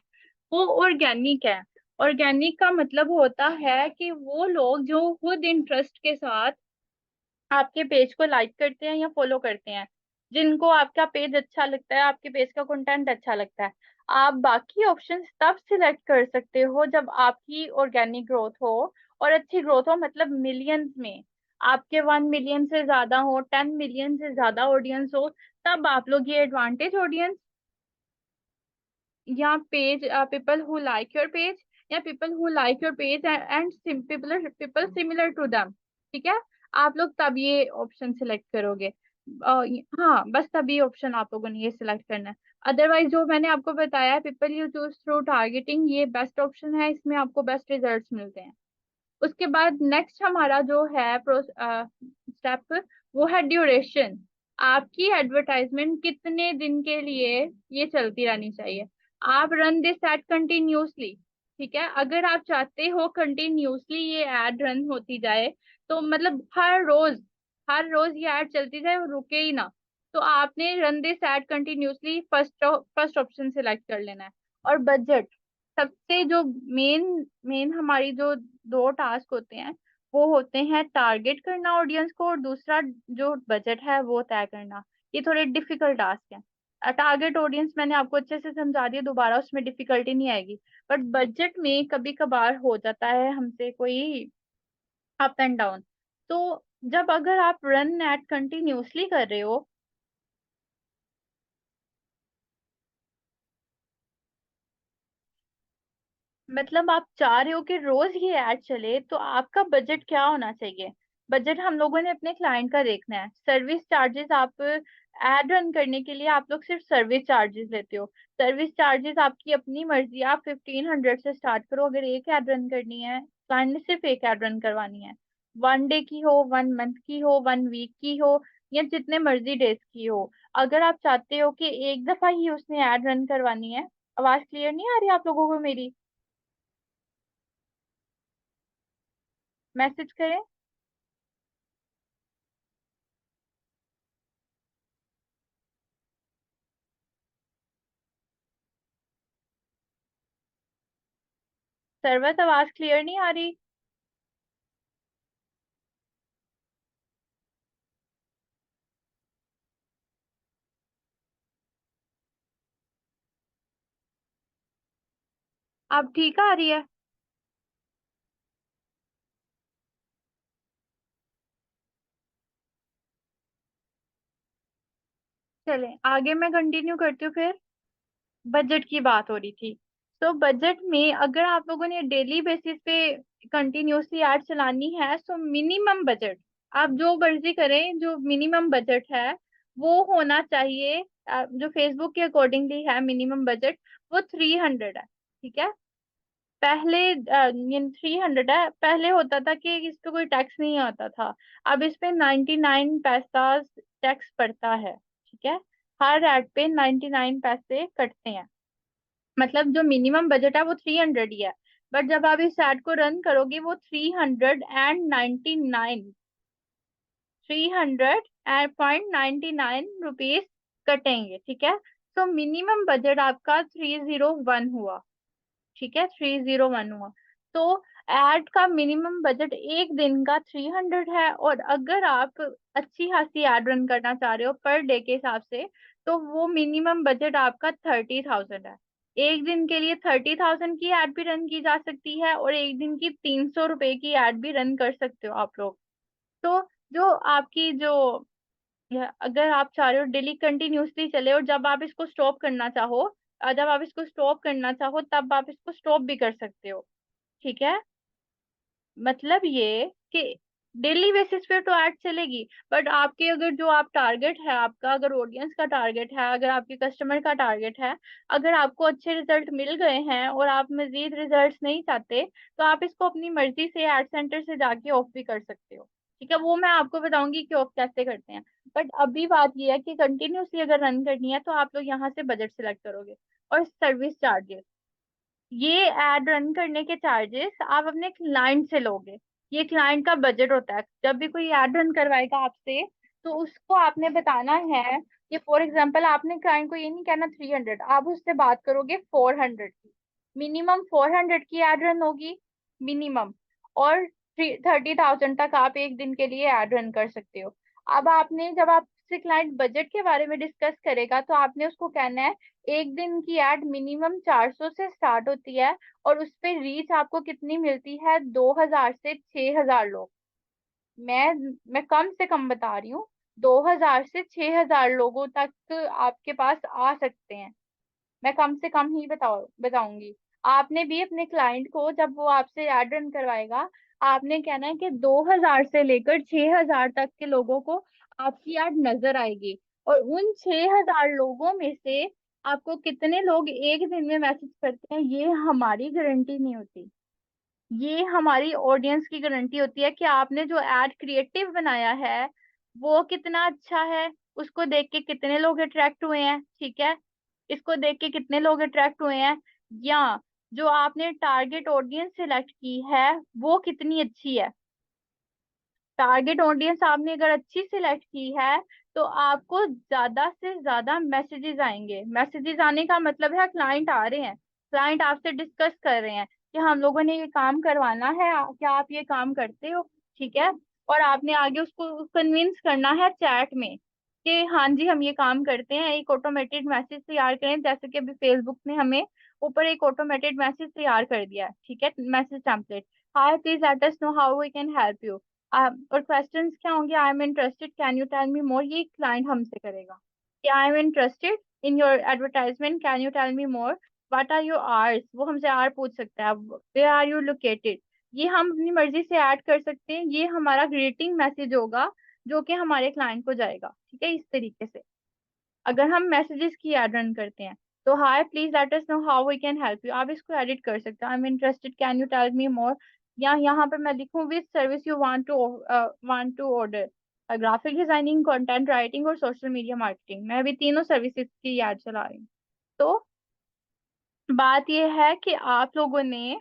वो ऑर्गेनिक है। ऑर्गेनिक का मतलब होता है कि वो लोग जो खुद इंटरेस्ट के साथ आपके पेज को लाइक करते हैं या फॉलो करते हैं, जिनको आपका पेज अच्छा लगता है, आपके पेज का कंटेंट अच्छा लगता है। आप बाकी ऑप्शंस तब सिलेक्ट कर सकते हो जब आपकी ऑर्गेनिक ग्रोथ हो, और अच्छी ग्रोथ हो मतलब मिलियंस में, आपके 1 मिलियन से ज्यादा हो, 10 मिलियन से ज्यादा ऑडियंस हो, तब आप लोग ये एडवांटेज ऑडियंस या page people who like your page या people who like your page and people people similar to them, ठीक है, आप लोग तब ये ऑप्शन सिलेक्ट करोगे। हाँ, बस तभी ऑप्शन आप लोगों ने ये सिलेक्ट करना है। अदरवाइज जो मैंने आपको बताया है people you choose through targeting, ये बेस्ट ऑप्शन है, इसमें आपको बेस्ट रिजल्ट्स मिलते हैं। उसके बाद नेक्स्ट हमारा जो है स्टेप, वो है ड्यूरेशन। आपकी एडवर्टाइजमेंट कितने दिन के लिए ये चलती रहनी चाहिए। आप रन दिस एड कंटिन्यूसली, ठीक है, अगर आप चाहते हो कंटिन्यूसली ये एड रन होती जाए, तो मतलब हर रोज ये एड चलती जाए, वो रुके ही ना, तो आपने run this ad continuously first first option select कर लेना है। और बजट, सबसे जो मेन मेन हमारी जो दो टास्क होते हैं, वो होते हैं टारगेट करना ऑडियंस को, और दूसरा जो बजट है वो तय करना। ये थोड़े डिफिकल्ट टास्क हैं। टारगेट ऑडियंस मैंने आपको अच्छे से समझा दिया, दोबारा उसमें डिफिकल्टी नहीं आएगी। बट बजट में कभी कभार हो जाता है हमसे कोई अप एंड डाउन। तो जब अगर आप रन एट कंटिन्यूसली कर रहे हो, मतलब आप चाह रहे हो कि रोज ये ऐड चले, तो आपका बजट क्या होना चाहिए। बजट हम लोगों ने अपने क्लाइंट का देखना है। सर्विस चार्जेस, आप एड रन करने के लिए आप लोग सिर्फ सर्विस चार्जेस लेते हो। सर्विस चार्जेस आपकी अपनी मर्जी, आप 1500 से स्टार्ट करो अगर एक एड रन करनी है, क्लाइंट ने सिर्फ एक एड रन करवानी है। 1 डे की हो, 1 मंथ की हो, 1 वीक की हो, या जितने मर्जी डेज की हो। अगर आप चाहते हो कि एक दफा ही उसने एड रन करवानी है, आवाज क्लियर नहीं आ रही आप लोगों को मेरी, मैसेज करें। सर्वत आवाज क्लियर नहीं आ रही। अब ठीक आ रही है। चले आगे मैं कंटिन्यू करती हूँ फिर। बजट की बात हो रही थी। तो बजट में अगर आप लोगों ने डेली बेसिस पे कंटिन्यूसली ऐड चलानी है, तो मिनिमम बजट, आप जो मर्जी करें, जो मिनिमम बजट है वो होना चाहिए जो फेसबुक के अकॉर्डिंगली है मिनिमम बजट, वो 300 है। ठीक है। पहले 300 है। पहले होता था कि इस पे कोई टैक्स नहीं आता था। अब इस पे 99 पैसा टैक्स पड़ता है। ठीक है। हर एड पे 99 पैसे कटते हैं। मतलब जो मिनिमम बजट है वो 300 ही है। बट जब आप इस एड को रन करोगे वो 399 कटेंगे। ठीक है। तो मिनिमम बजट आपका 301 हुआ। ठीक है, 301 हुआ। तो एड का मिनिमम बजट एक दिन का 300 है, और अगर आप अच्छी खासी एड रन करना चाह रहे हो पर डे के हिसाब से, तो वो मिनिमम बजट आपका 30,000 है। एक दिन के लिए 30,000 की एड भी रन की जा सकती है, और एक दिन की 300 रुपए की एड भी रन कर सकते हो आप लोग। तो जो आपकी जो अगर आप चाह रहे हो डेली कंटिन्यूसली चले, और जब आप इसको स्टॉप करना चाहो, जब आप इसको स्टॉप करना चाहो तब आप इसको स्टॉप भी कर सकते हो। ठीक है। मतलब ये कि डेली बेसिस पे तो ऐड चलेगी, बट आपके अगर जो आप टारगेट है आपका, अगर ऑडियंस का टारगेट है, अगर आपके कस्टमर का टारगेट है, अगर आपको अच्छे रिजल्ट मिल गए हैं और आप मजीद रिजल्ट्स नहीं चाहते, तो आप इसको अपनी मर्जी से एड सेंटर से जाके ऑफ भी कर सकते हो। ठीक है, वो मैं आपको बताऊंगी कि ऑफ कैसे करते हैं। बट अभी बात ये है कि कंटिन्यूसली अगर रन करनी है तो आप लोग यहाँ से बजट सिलेक्ट करोगे। और सर्विस चार्जेस, ये एड रन करने के चार्जेस आप अपने क्लाइंट से लोगे। ये क्लाइंट का बजट होता है। जब भी कोई एड रन करवाएगा आपसे, तो उसको आपने बताना है कि फॉर एग्जांपल आपने क्लाइंट को ये नहीं कहना 300, आप उससे बात करोगे 400 की। मिनिमम 400 की एड रन होगी, मिनिमम। और 30,000 तक आप एक दिन के लिए एड रन कर सकते हो। अब आपने जब आपसे क्लाइंट बजट के बारे में डिस्कस करेगा, तो आपने उसको कहना है एक दिन की एड मिनिमम 400 से स्टार्ट होती है, और उस पे रीच आपको कितनी मिलती है, 2,000 से 6,000 लोग। मैं मैं कम से कम बता रही हूँ, 2,000 से 6,000 लोगों तक आपके पास आ सकते हैं। मैं कम से कम ही बताऊंगी। आपने भी अपने क्लाइंट को जब वो आपसे एड रन करवाएगा, आपने कहना है कि 2,000 से लेकर 6,000 तक के लोगों को आपकी एड नजर आएगी। और उन 6,000 लोगों में से आपको कितने लोग एक दिन में मैसेज करते हैं, ये हमारी गारंटी नहीं होती। ये हमारी ऑडियंस की गारंटी होती है कि आपने जो एड क्रिएटिव बनाया है वो कितना अच्छा है, उसको देख के कितने लोग अट्रैक्ट हुए हैं। ठीक है। इसको देख के कितने लोग अट्रैक्ट हुए हैं, या जो आपने टारगेट ऑडियंस सिलेक्ट की है वो कितनी अच्छी है। टारगेट ऑडियंस आपने अगर अच्छी सिलेक्ट की है, तो आपको ज्यादा से ज्यादा मैसेजेस आएंगे। मैसेजेस आने का मतलब है क्लाइंट आ रहे हैं, क्लाइंट आपसे डिस्कस कर रहे हैं कि हम लोगों ने ये काम करवाना है, क्या आप ये काम करते हो। ठीक है। और आपने आगे उसको कन्विंस करना है चैट में कि हाँ जी हम ये काम करते हैं, एक ऑटोमेटेड मैसेज तैयार करें, जैसे कि अभी फेसबुक ने हमें ऊपर एक ऑटोमेटेड मैसेज तैयार कर दिया है। ठीक है, message template. Hi please let us know how we can help you. और क्वेश्चंस क्या होंगे, I am interested, can you tell me more, ये क्लाइंट हमसे करेगा कि I am interested in your advertisement, can you tell me more, what are your hours, वो हमसे आर पूछ सकता है, वेयर आर यू लोकेटेड। ये हम अपनी मर्जी से ऐड कर सकते हैं। ये हमारा ग्रीटिंग मैसेज होगा जो कि हमारे क्लाइंट को जाएगा। ठीक है, इस तरीके से अगर हम मैसेजेस की ऐड रन करते हैं, तो hi please let us know how we can help you, आप इसको एडिट कर सकते हो, I am interested, can you tell me more, या यहाँ पे मैं लिखूं which service you want to order, graphic designing, content writing और सोशल मीडिया मार्केटिंग। मैं अभी तीनों सर्विसेज की ऐड चला रही हूँ। तो बात यह है कि आप लोगों ने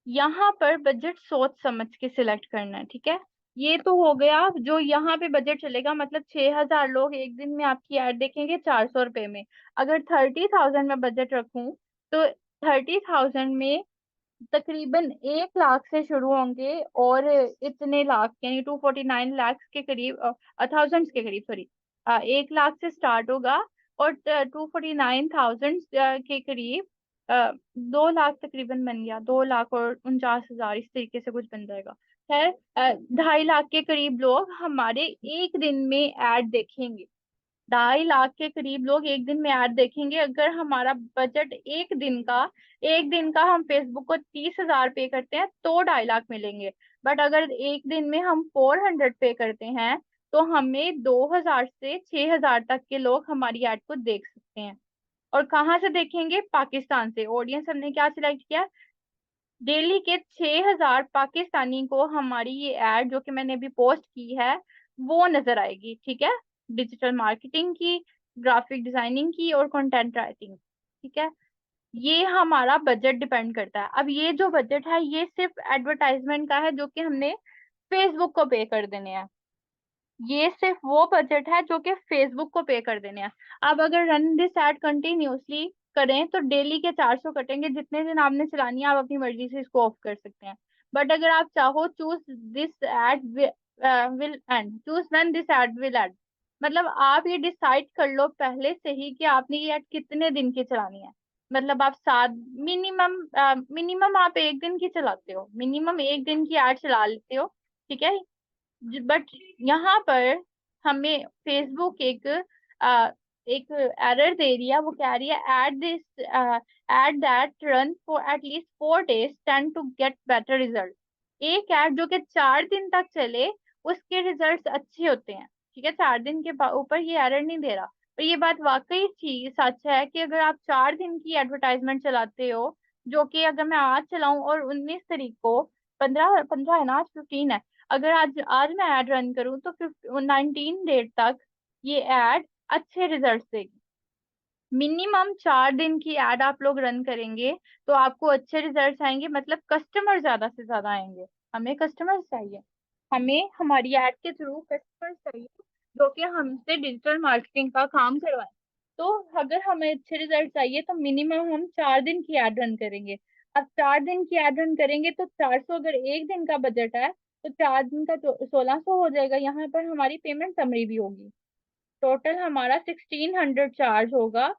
यहाँ पर बजट सोच समझ के सिलेक्ट करना है। ठीक है। ये तो हो गया जो यहाँ पे बजट चलेगा, मतलब 6,000 लोग एक दिन में आपकी ऐड देखेंगे 400 रुपए में। अगर 30,000 में बजट रखूं, तो 30,000 में तकरीबन 1 लाख से शुरू होंगे, और इतने लाख यानी 249 लाख के करीब, थाउजेंड्स के करीब, सॉरी, 1 लाख से स्टार्ट होगा, और 249,000 के करीब, 2 लाख तकरीबन बन गया, 2,49,000 इस तरीके से कुछ बन जाएगा। खैर, 2.5 लाख के करीब लोग हमारे एक दिन में ऐड देखेंगे। 2.5 लाख के करीब लोग एक दिन में ऐड देखेंगे। अगर हमारा बजट एक दिन का हम फेसबुक को 30,000 पे करते हैं तो 2.5 लाख मिलेंगे। बट अगर एक दिन में हम 400 पे करते हैं तो हमें 2000 से 6000 तक के लोग हमारी ऐड को देख सकते हैं। और कहाँ से देखेंगे? पाकिस्तान से। ऑडियंस हमने क्या सिलेक्ट किया? डेली के 6000 पाकिस्तानी को हमारी ये एड जो कि मैंने अभी पोस्ट की है वो नजर आएगी। ठीक है, डिजिटल मार्केटिंग की, ग्राफिक डिजाइनिंग की और कंटेंट राइटिंग। ठीक है, ये हमारा बजट डिपेंड करता है। अब ये जो बजट है ये सिर्फ एडवर्टाइजमेंट का है जो कि हमने फेसबुक को पे कर देने हैं। ये सिर्फ वो बजट है जो कि फेसबुक को पे कर देने हैं। अब अगर रन दिस एड कंटिन्यूसली करें तो डेली के 400 कटेंगे। जितने दिन आपने चलानी है आप अपनी मर्जी से इसको ऑफ कर सकते हैं। बट अगर आप चाहो choose this ad will end, choose when this ad will end, मतलब आप ये डिसाइड कर लो पहले से ही कि आपने ये एड कितने दिन की चलानी है। मतलब आप सात, मिनिमम मिनिमम आप एक दिन की चलाते हो, मिनिमम एक दिन की एड चला लेते हो। ठीक है, बट यहाँ पर हमें फेसबुक एक एरर दे रही है। वो कह रही है ad this ad that run for at least 4 days tend to get better result. एक ऐड जो कि 4 दिन तक चले उसके रिजल्ट्स अच्छे होते हैं। ठीक है, 4 दिन के ऊपर ये एरर नहीं दे रहा। और ये बात वाकई थी, सच है कि अगर आप 4 दिन की एडवर्टाइजमेंट चलाते हो, जो कि अगर मैं आज चलाऊं और 19 तारीख को, 15 15 है ना, आज 15 है, अगर आज आज मैं ऐड रन करूं तो 19 डेट तक ये ऐड अच्छे रिजल्ट देगी। मिनिमम 4 दिन की ऐड आप लोग रन करेंगे तो आपको अच्छे रिजल्ट्स आएंगे, मतलब कस्टमर ज्यादा से ज्यादा आएंगे। हमें कस्टमर्स चाहिए, हमें हमारी ऐड के थ्रू कस्टमर्स चाहिए जो कि हमसे डिजिटल मार्केटिंग का काम करवाएं। तो अगर हमें अच्छे रिजल्ट चाहिए तो मिनिमम हम 4 दिन की ऐड रन करेंगे। अब 4 दिन की ऐड रन करेंगे तो 400, अगर एक दिन का बजट है तो 4 दिन का तो 1600 हो जाएगा। यहाँ पर हमारी पेमेंट समरी भी होगी। टोटल हमारा 1600 चार्ज होगा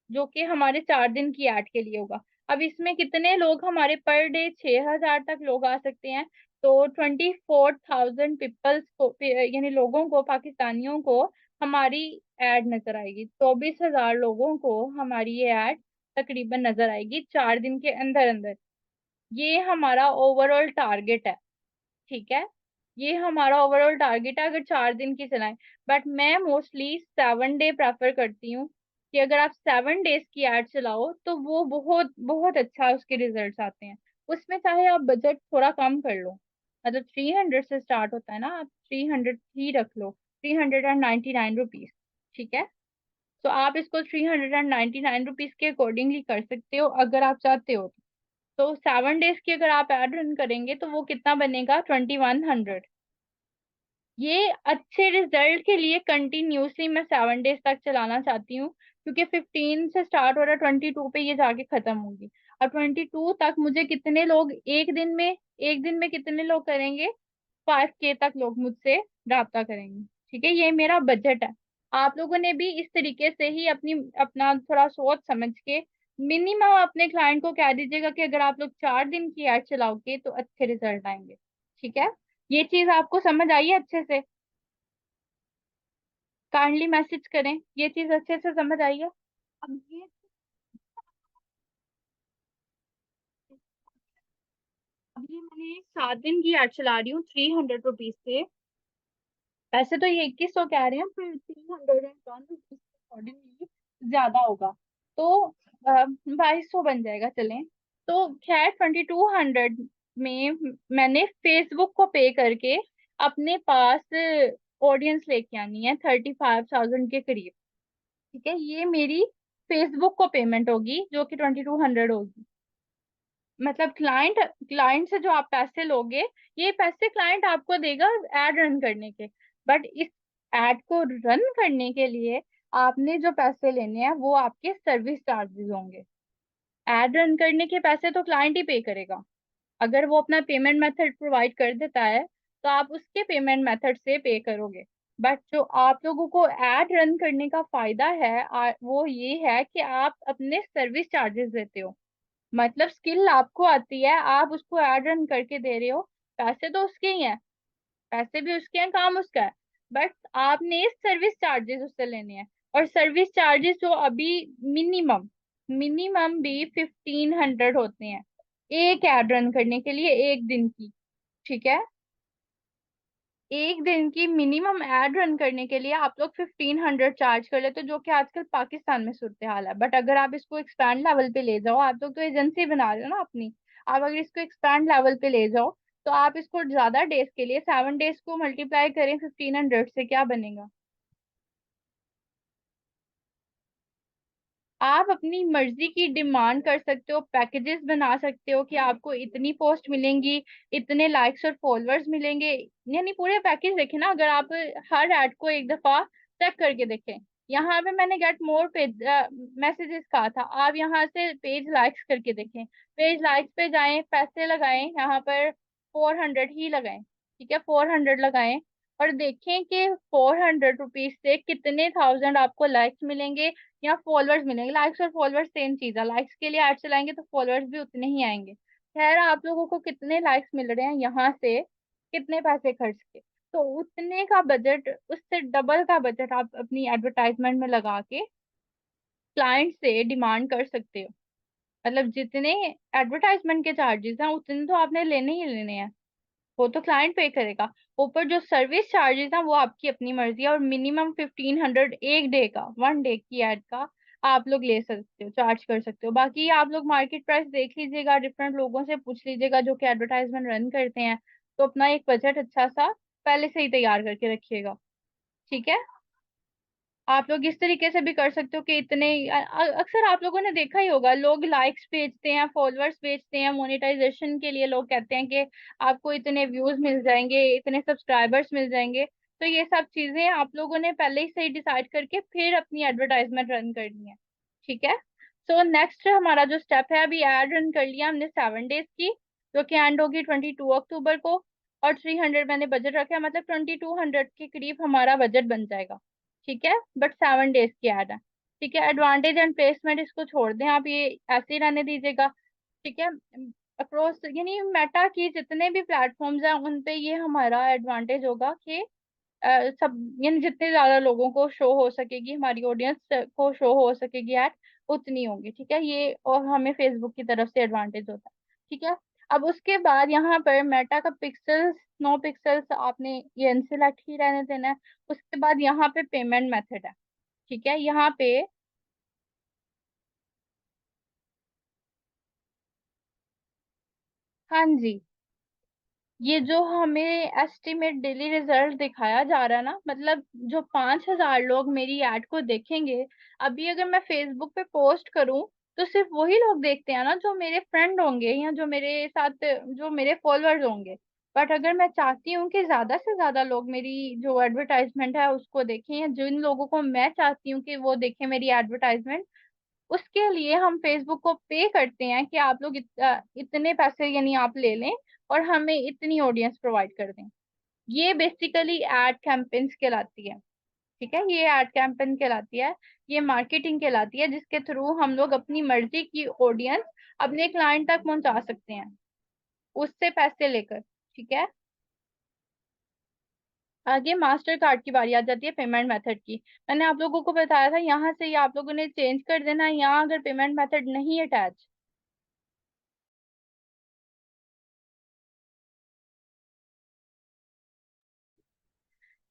जो कि हमारे 4 दिन की ऐड के लिए होगा। अब इसमें कितने लोग हमारे पर डे? 6000 तक लोग आ सकते हैं। तो 24,000 पीपल्स को, यानी लोगों को, पाकिस्तानियों को हमारी एड नजर आएगी। 24,000 लोगों को हमारी ये एड तकरीबन नजर आएगी 4 दिन के अंदर अंदर। ये हमारा ओवरऑल टारगेट है। ठीक है, ये हमारा ओवरऑल टारगेट है अगर 4 दिन की चलाएं। बट मैं मोस्टली 7 डे प्रेफर करती हूँ कि अगर आप 7 डेज की एड चलाओ तो वो बहुत बहुत अच्छा उसके रिजल्ट्स आते हैं। उसमें चाहे आप बजट थोड़ा कम कर लो, मतलब 300 से स्टार्ट होता है ना, आप 300 ही रख लो, 399 रुपीज। ठीक है, तो आप इसको 399 रुपीज के अकॉर्डिंगली कर सकते हो अगर आप चाहते हो। तो 7 डेज की अगर आप एड रन करेंगे तो वो कितना बनेगा? 2100। ये अच्छे रिजल्ट के लिए कंटिन्यूसली मैं 7 डेज तक चलाना चाहती हूँ, क्योंकि 15 से स्टार्ट हो रहा है, 22 पे ये जाके खत्म होगी। और 22 तक मुझे कितने लोग एक दिन में कितने लोग करेंगे? 5K तक लोग मुझसे राब्ता करेंगे। ठीक है, ये मेरा बजट है। आप लोगों ने भी इस तरीके से ही अपना थोड़ा सोच समझ के मिनिमम अपने क्लाइंट को कह दीजिएगा कि अगर आप लोग 4 दिन की ऐड चलाओगे तो अच्छे रिजल्ट आएंगे। ठीक है, ये चीज आपको समझ आई है अच्छे से? काइंडली मैसेज करें ये चीज अच्छे से समझ आई है। अब ये, अब ये मैंने 7 दिन की ऐड चला रही हूँ 300 रुपीज से। वैसे तो ये 2100 कह रहे हैं, फिर 301 रुपीज अकॉर्डिंगली ज्यादा होगा। तो 2200 बन जाएगा, चलें। तो खैर 2200 में मैंने फेसबुक को पे करके अपने पास ऑडियंस लेके आनी है 35,000 के करीब। ठीक है, ये मेरी फेसबुक को पेमेंट होगी जो कि 2200 होगी। मतलब क्लाइंट क्लाइंट से जो आप पैसे लोगे, ये पैसे क्लाइंट आपको देगा एड रन करने के। बट इस एड को रन करने के लिए आपने जो पैसे लेने हैं वो आपके सर्विस चार्जेस होंगे। एड रन करने के पैसे तो क्लाइंट ही पे करेगा। अगर वो अपना पेमेंट मेथड प्रोवाइड कर देता है तो आप उसके पेमेंट मेथड से पे करोगे। बट जो आप लोगों को एड रन करने का फायदा है वो ये है कि आप अपने सर्विस चार्जेस देते हो। मतलब स्किल आपको आती है, आप उसको ऐड रन करके दे रहे हो। पैसे तो उसके ही हैं, पैसे भी उसके हैं, काम उसका है। बट आपने सर्विस चार्जेस उससे लेने हैं। और सर्विस चार्जेस जो अभी मिनिमम मिनिमम भी 1500 होते हैं एक ऐड रन करने के लिए, एक दिन की। ठीक है, एक दिन की मिनिमम एड रन करने के लिए आप लोग 1500 चार्ज कर लेते हो, जो कि आजकल पाकिस्तान में सूरत हाल है। बट अगर आप इसको एक्सपैंड लेवल पे ले जाओ, आप लोग तो एजेंसी बना रहे हो ना अपनी, आप अगर इसको एक्सपैंड लेवल पे ले जाओ तो आप इसको ज्यादा डेज के लिए 7 डेज को मल्टीप्लाई करें 1500 से, क्या बनेगा? आप अपनी मर्जी की डिमांड कर सकते हो, पैकेजेस बना सकते हो कि आपको इतनी पोस्ट मिलेंगी, इतने लाइक्स और फॉलोअर्स मिलेंगे। यानी पूरे पैकेज देखें ना, अगर आप हर ऐड को एक दफा चेक करके देखें। यहाँ पे मैंने गेट मोर पेज मैसेजेस कहा था, आप यहाँ से पेज लाइक्स करके देखें। पेज लाइक्स पे जाएं, पैसे लगाएं, यहाँ पर 400 ही लगाएं, ठीक है, 400 लगाएं। और देखें कि 400 रुपीज से कितने थाउजेंड आपको लाइक्स मिलेंगे या फॉलोअर्स मिलेंगे। लाइक्स और फॉलोअर्स सेम चीज है, लाइक्स के लिए ऐड चलाएंगे तो फॉलोअर्स भी उतने ही आएंगे। खैर, आप लोगों को कितने लाइक्स मिल रहे हैं यहाँ से, कितने पैसे खर्च के, तो उतने का बजट, उससे डबल का बजट आप अपनी एडवर्टाइजमेंट में लगा के क्लाइंट से डिमांड कर सकते हो। मतलब जितने एडवर्टाइजमेंट के चार्जेस हैं उतने तो आपने लेने ही लेने हैं, वो तो क्लाइंट पे करेगा। ऊपर जो सर्विस चार्जेस हैं वो आपकी अपनी मर्जी है, और मिनिमम 1500 एक डे का, 1 डे की एड का आप लोग ले सकते हो, चार्ज कर सकते हो। बाकी आप लोग मार्केट प्राइस देख लीजिएगा, डिफरेंट लोगों से पूछ लीजिएगा जो कि एडवर्टाइजमेंट रन करते हैं, तो अपना एक बजट अच्छा सा पहले से ही तैयार करके रखिएगा, ठीक है। आप लोग इस तरीके से भी कर सकते हो कि इतने अक्सर आप लोगों ने देखा ही होगा, लोग लाइक्स बेचते हैं, फॉलोअर्स बेचते हैं, मोनेटाइजेशन के लिए लोग कहते हैं कि आपको इतने व्यूज मिल जाएंगे, इतने सब्सक्राइबर्स मिल जाएंगे। तो ये सब चीजें आप लोगों ने पहले ही सही डिसाइड करके फिर अपनी एडवर्टाइजमेंट रन करनी है, ठीक है। सो नेक्स्ट हमारा जो स्टेप है, अभी एड रन कर लिया हमने 7 डेज की, जो कि एंड होगी 22 अक्टूबर को। और 300 मैंने बजट रखा है, मतलब 2200 के करीब हमारा बजट बन जाएगा, ठीक है। बट 7 डेज की ऐड है, ठीक है। एडवांटेज एंड प्लेसमेंट इसको छोड़ दें, आप ये ऐसे ही रहने दीजिएगा, ठीक है। अक्रॉस यानी मेटा की जितने भी प्लेटफॉर्म्स हैं उन पे ये हमारा एडवांटेज होगा कि सब यानी जितने ज्यादा लोगों को शो हो सकेगी, हमारी ऑडियंस को शो हो सकेगी ऐड, उतनी होगी, ठीक है ये। और हमें फेसबुक की तरफ से एडवांटेज होता है, ठीक है। अब उसके बाद यहाँ पर मेटा का पिक्सल्स, नो पिक्सल्स आपने ये अनसिलेक्ट ही रहने देना है। उसके बाद यहाँ पे पेमेंट मेथड है, ठीक है, यहाँ पे। हाँ जी, ये जो हमें एस्टिमेट डेली रिजल्ट दिखाया जा रहा है ना, मतलब जो 5000 लोग मेरी ऐड को देखेंगे, अभी अगर मैं फेसबुक पे पोस्ट करूं तो सिर्फ वही लोग देखते हैं ना जो मेरे फ्रेंड होंगे या जो मेरे साथ, जो मेरे फॉलोअर्स होंगे। बट अगर मैं चाहती हूँ कि ज्यादा से ज्यादा लोग मेरी जो एडवर्टाइजमेंट है उसको देखें, या जिन लोगों को मैं चाहती हूँ कि वो देखें मेरी एडवर्टाइजमेंट, उसके लिए हम फेसबुक को पे करते हैं कि आप लोग इतने पैसे यानी आप ले लें और हमें इतनी ऑडियंस प्रोवाइड कर दें। ये बेसिकली एड कैंपेन्स कहलाती है, ठीक है, ये एड कैंपेन कहलाती है, ये मार्केटिंग कहलाती है, जिसके थ्रू हम लोग अपनी मर्जी की ऑडियंस अपने क्लाइंट तक पहुंचा सकते हैं उससे पैसे लेकर, ठीक है। आगे मास्टर कार्ड की बारी आ जाती है, पेमेंट मेथड की। मैंने आप लोगों को बताया था यहाँ से ये आप लोगों ने चेंज कर देना है, यहाँ अगर पेमेंट मेथड नहीं अटैच,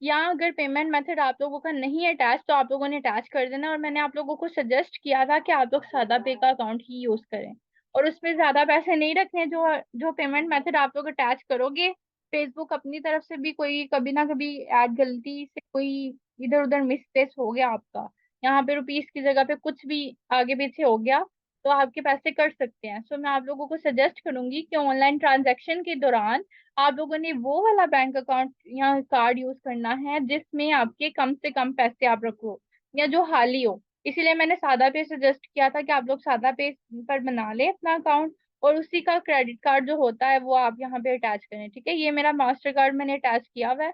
या अगर पेमेंट मेथड आप लोगों का नहीं अटैच तो आप लोगों ने अटैच कर देना। और मैंने आप लोगों को सजेस्ट किया था कि आप लोग सादा पे का अकाउंट ही यूज करें, और उसमें ज्यादा पैसे नहीं रखने। जो जो पेमेंट मेथड आप लोग अटैच करोगे, फेसबुक अपनी तरफ से भी कोई कभी ना कभी ऐड गलती से कोई इधर उधर मिसप्लेस हो गया आपका, यहाँ पे रुपीस की जगह पे कुछ भी आगे पीछे हो गया, तो आपके पैसे कट सकते हैं। सो मैं आप लोगों को सजेस्ट करूंगी कि ऑनलाइन ट्रांजैक्शन के दौरान आप लोगों ने वो वाला बैंक अकाउंट या कार्ड यूज करना है जिसमें आपके कम से कम पैसे आप रखो, या जो हाल ही हो। इसीलिए मैंने सादा पे सजेस्ट किया था कि आप लोग सादा पे पर बना लें अपना अकाउंट, और उसी का क्रेडिट कार्ड जो होता है वो आप यहाँ पे अटैच करें, ठीक है। ये मेरा मास्टर कार्ड मैंने अटैच किया हुआ है।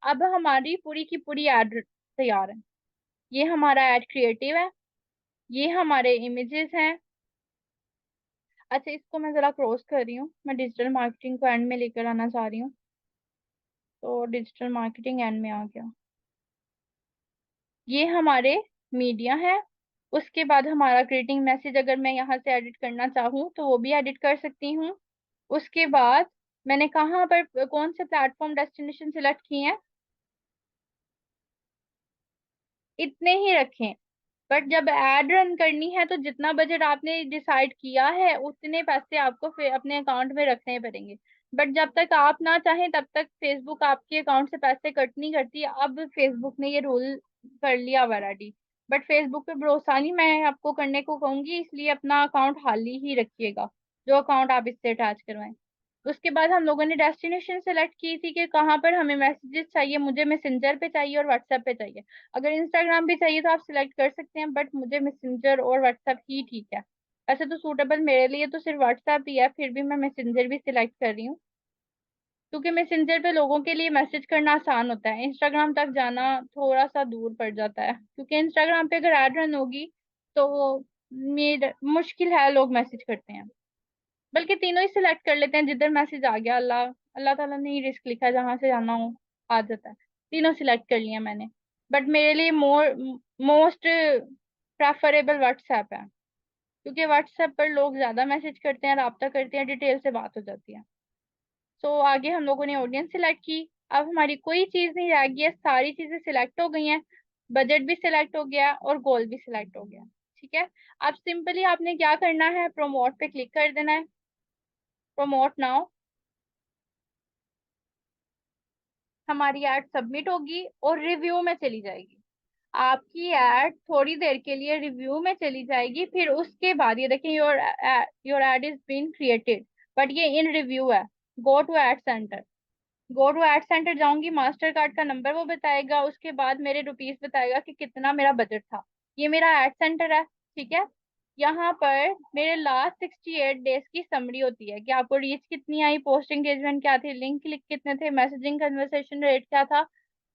अब हमारी पूरी की पूरी एड तैयार है। ये हमारा एड क्रिएटिव है, ये हमारे इमेजेस हैं। अच्छा, इसको मैं जरा क्रॉस कर रही हूँ, मैं डिजिटल मार्केटिंग को एंड में लेकर आना चाह रही हूँ, तो डिजिटल मार्केटिंग एंड में आ गया। ये हमारे मीडिया है। उसके बाद हमारा ग्रीटिंग मैसेज, अगर मैं यहाँ से एडिट करना चाहूँ तो वो भी एडिट कर सकती हूँ। उसके बाद मैंने कहाँ पर कौन से प्लेटफॉर्म डेस्टिनेशन सिलेक्ट किए हैं, इतने ही रखें। बट जब एड रन करनी है तो जितना बजट आपने डिसाइड किया है उतने पैसे आपको फिर अपने अकाउंट में रखने पड़ेंगे। बट जब तक आप ना चाहें तब तक फेसबुक आपके अकाउंट से पैसे कट नहीं करती। अब फेसबुक ने ये रूल कर लिया ऑलरेडी। बट फेसबुक पे भरोसा नहीं मैं आपको करने को कहूंगी, इसलिए अपना अकाउंट खाली ही रखिएगा, जो अकाउंट आप इससे अटैच करवाएं। उसके बाद हम लोगों ने डेस्टिनेशन सेलेक्ट की थी कि कहाँ पर हमें मैसेजेस चाहिए। मुझे मैसेंजर पे चाहिए और व्हाट्सएप पे चाहिए। अगर इंस्टाग्राम भी चाहिए तो आप सिलेक्ट कर सकते हैं, बट मुझे मैसेंजर और व्हाट्सएप ही ठीक है। ऐसे तो सूटेबल मेरे लिए तो सिर्फ व्हाट्सएप ही है, फिर भी मैं मैसेंजर भी सिलेक्ट कर रही हूँ, क्योंकि मैसेंजर पे लोगों के लिए मैसेज करना आसान होता है। इंस्टाग्राम तक जाना थोड़ा सा दूर पड़ जाता है, क्योंकि इंस्टाग्राम पे अगर एड रन होगी तो मेरे मुश्किल है, लोग मैसेज करते हैं। बल्कि तीनों ही सिलेक्ट कर लेते हैं, जिधर मैसेज आ गया, अल्लाह अल्लाह ताला ने ही रिस्क लिखा है, जहां से जाना हो आ जाता है। तीनों सिलेक्ट कर लिया मैंने। बट मेरे लिए मोस्ट प्रेफरेबल व्हाट्सएप है, क्योंकि व्हाट्सएप पर लोग ज्यादा मैसेज करते हैं, राब्ता करते हैं, डिटेल से बात हो जाती है। सो आगे हम लोगों ने ऑडियंस सिलेक्ट की। अब हमारी कोई चीज नहीं रह गई है, सारी चीजें सिलेक्ट हो गई हैं। बजट भी सिलेक्ट हो गया और गोल भी सिलेक्ट हो गया। ठीक है। अब सिंपली आपने क्या करना है, प्रोमोट पे क्लिक कर देना है। Promote now. हमारी एड सबमिट होगी और रिव्यू में चली जाएगी। आपकी एड थोड़ी देर के लिए रिव्यू में चली जाएगी, फिर उसके बाद ये देखें, your ad is been created, but ये इन रिव्यू है। Go to ad centre. Go to ad centre जाऊंगी, मास्टर कार्ड का नंबर वो बताएगा, उसके बाद मेरे रुपीस बताएगा कि कितना मेरा बजट था। ये मेरा एड सेंटर है। ठीक है। यहाँ पर मेरे लास्ट 68 डेज की समरी होती है कि आपको रीच कितनी आई, पोस्ट एंगेजमेंट क्या थी, लिंक क्लिक कितने थे, मैसेजिंग कन्वर्सेशन रेट क्या था,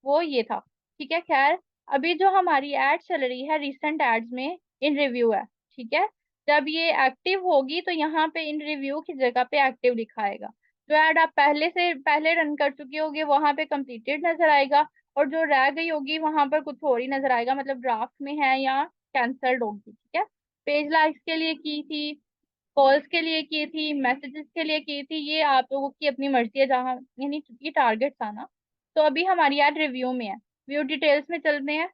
वो ये था। ठीक है। खैर, अभी जो हमारी एड चल रही है रिसेंट एड्स में, इन रिव्यू है। ठीक है। जब ये एक्टिव होगी तो यहाँ पे इन रिव्यू की जगह पे एक्टिव लिखाएगा। जो ऐड आप पहले से पहले रन कर चुके होगे वहां पे कंप्लीटेड नजर आएगा, और जो रह गई होगी वहां पर कुछ और ही नजर आएगा, मतलब ड्राफ्ट में है या कैंसल्ड होगी। ठीक है। पेज लाइक्स के लिए की थी, कॉल्स के लिए की थी, मैसेजेस के लिए की थी, ये आप लोगों की अपनी मर्जी है, जहाँ यानी ये टारगेट था ना। तो अभी हमारी ऐड रिव्यू में है। व्यू डिटेल्स में चलते हैं।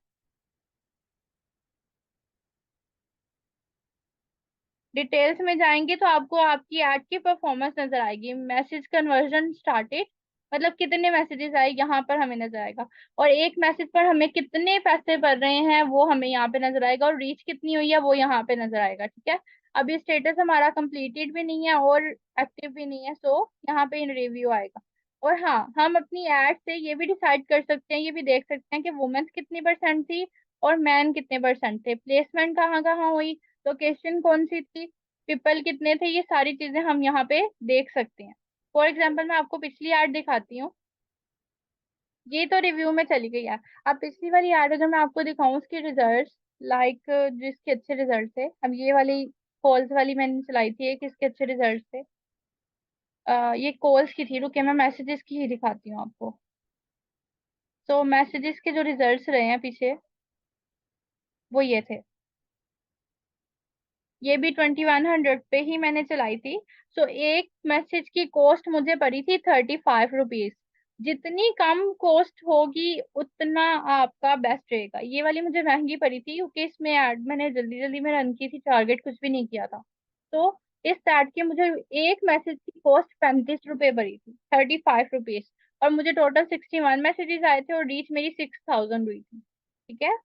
डिटेल्स में जाएंगे तो आपको आपकी ऐड की परफॉर्मेंस नजर आएगी। मैसेज कन्वर्जन स्टार्टेड, मतलब कितने मैसेजेस आए यहाँ पर हमें नजर आएगा, और एक मैसेज पर हमें कितने पैसे पड़ रहे हैं वो हमें यहाँ पे नजर आएगा, और रीच कितनी हुई है वो यहाँ पे नजर आएगा। ठीक है। अभी स्टेटस हमारा कंप्लीटेड भी नहीं है और एक्टिव भी नहीं है, सो यहाँ पे इन रिव्यू आएगा। और हाँ, हम अपनी एड से ये भी डिसाइड कर सकते हैं, ये भी देख सकते हैं कि वुमेन्स कितनी परसेंट थी और मैन कितने परसेंट थे, प्लेसमेंट कहाँ कहाँ हुई, लोकेशन कौन सी थी, पीपल कितने थे, ये सारी चीजें हम यहाँ पे देख सकते हैं। फॉर एग्जाम्पल मैं आपको पिछली ऐड दिखाती हूँ। ये तो रिव्यू में चली गई है। अब पिछली वाली ऐड अगर मैं आपको दिखाऊं उसके रिजल्ट, लाइक जिसके अच्छे रिजल्ट थे, अब ये वाली कॉल्स वाली मैंने चलाई थी, एक इसके अच्छे रिजल्ट थे। ये कॉल्स की थी, रुके मैं मैसेजेस की ही दिखाती हूँ आपको। तो मैसेजेस के जो रिजल्ट्स रहे हैं पीछे, वो ये थे। ये भी 2100 पे ही मैंने चलाई थी। सो एक मैसेज की कॉस्ट मुझे पड़ी थी 35 रुपीज। जितनी कम कॉस्ट होगी उतना आपका बेस्ट रहेगा। ये वाली मुझे महंगी पड़ी थी क्योंकि इसमें ऐड मैंने जल्दी जल्दी में रन की थी, टारगेट कुछ भी नहीं किया था। तो इस ऐड की मुझे एक मैसेज की कॉस्ट 35 रुपए पड़ी थी, 35 रुपीज। और मुझे टोटल 61 मैसेजेस आए थे और रीच मेरी 6000 हुई थी। ठीक है।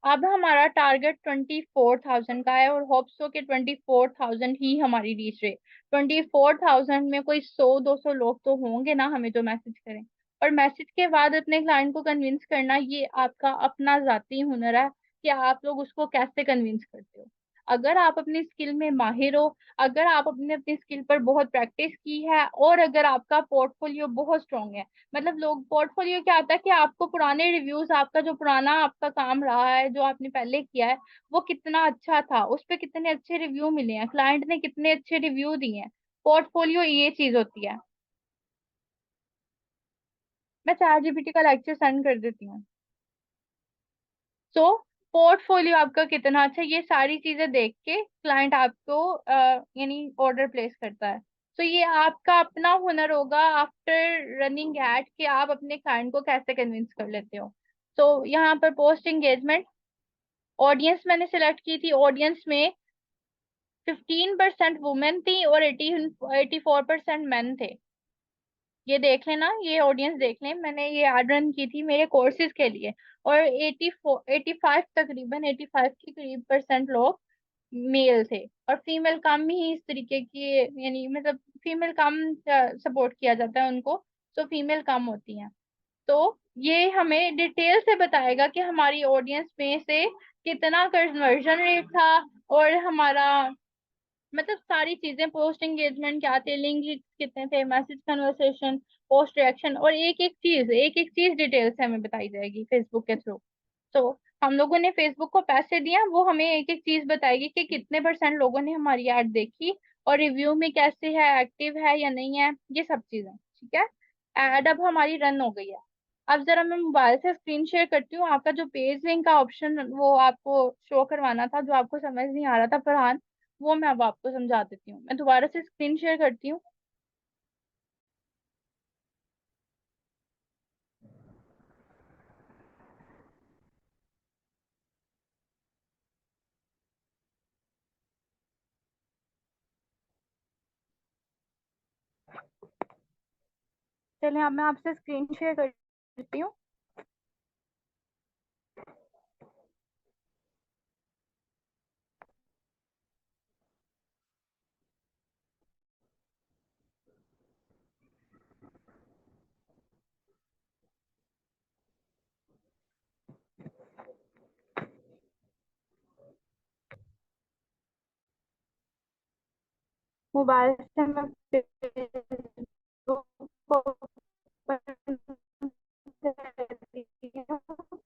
अब हमारा टारगेट 24,000 का है, और होप सो के 24,000 ही हमारी रीच रहे। 24,000 में कोई 100-200 लोग तो होंगे ना हमें जो मैसेज करें। और मैसेज के बाद अपने क्लाइंट को कन्विंस करना, ये आपका अपना जाती हुनर है कि आप लोग उसको कैसे कन्विंस करते हो। अगर आप अपनी स्किल में माहिर हो, अगर आप अपने अपनी स्किल पर बहुत प्रैक्टिस की है, और अगर आपका पोर्टफोलियो बहुत स्ट्रांग है, मतलब लोग पोर्टफोलियो क्या आता है कि आपको पुराने रिव्यूज, आपका जो पुराना आपका काम रहा है जो आपने पहले किया है वो कितना अच्छा था, उस पे कितने अच्छे रिव्यू मिले हैं, क्लाइंट ने कितने अच्छे रिव्यू दिए हैं। पोर्टफोलियो ये चीज होती है। मैं चैट जीपीटी का लेक्चर सेंड कर देती हूँ। सो पोर्टफोलियो आपका कितना अच्छा, ये सारी चीजें देख के क्लाइंट आपको यानी ऑर्डर प्लेस करता है। तो ये आपका अपना हुनर होगा आफ्टर रनिंग एड कि आप अपने क्लाइंट को कैसे कन्विंस कर लेते हो। तो यहाँ पर पोस्ट एंगेजमेंट ऑडियंस मैंने सिलेक्ट की थी। ऑडियंस में 15% वुमेन थी और 84% मैन थे। ये देख लेना, ये ऑडियंस देख लें, मैंने ये एड रन की थी मेरे कोर्सेज के लिए। और 85 तकरीबन 85 के करीब परसेंट लोग मेल थे। और फीमेल कम ही इस तरीके की, यानी मतलब फीमेल कम सपोर्ट किया जाता है उनको, तो फीमेल कम होती हैं। तो ये हमें डिटेल से बताएगा कि हमारी ऑडियंस में से कितना कन्वर्जन रेट था, और हमारा मतलब सारी चीजें, पोस्ट एंगेजमेंट क्या थे, लिंक कितने थे, मैसेज कन्वर्सेशन, पोस्ट रिएक्शन, और एक एक चीज डिटेल से हमें बताई जाएगी फेसबुक के थ्रू। तो हम लोगों ने फेसबुक को पैसे दिया, वो हमें एक एक चीज बताएगी कि कितने परसेंट लोगों ने हमारी ऐड देखी, और रिव्यू में कैसे है, एक्टिव है या नहीं है, ये सब चीजें। ठीक है, ऐड अब हमारी रन हो गई है। अब जरा मैं मोबाइल से स्क्रीन शेयर करती हूँ। आपका जो पेज लिंक का ऑप्शन वो आपको शो करवाना था, जो आपको समझ नहीं आ रहा था फरहान, वो मैं अब आपको समझा देती हूँ। मैं दोबारा से स्क्रीन शेयर करती हूँ। चलिए अब मैं आपसे स्क्रीन शेयर करती हूँ। मोबाइल से मैं फेसबुक को open करती हूँ।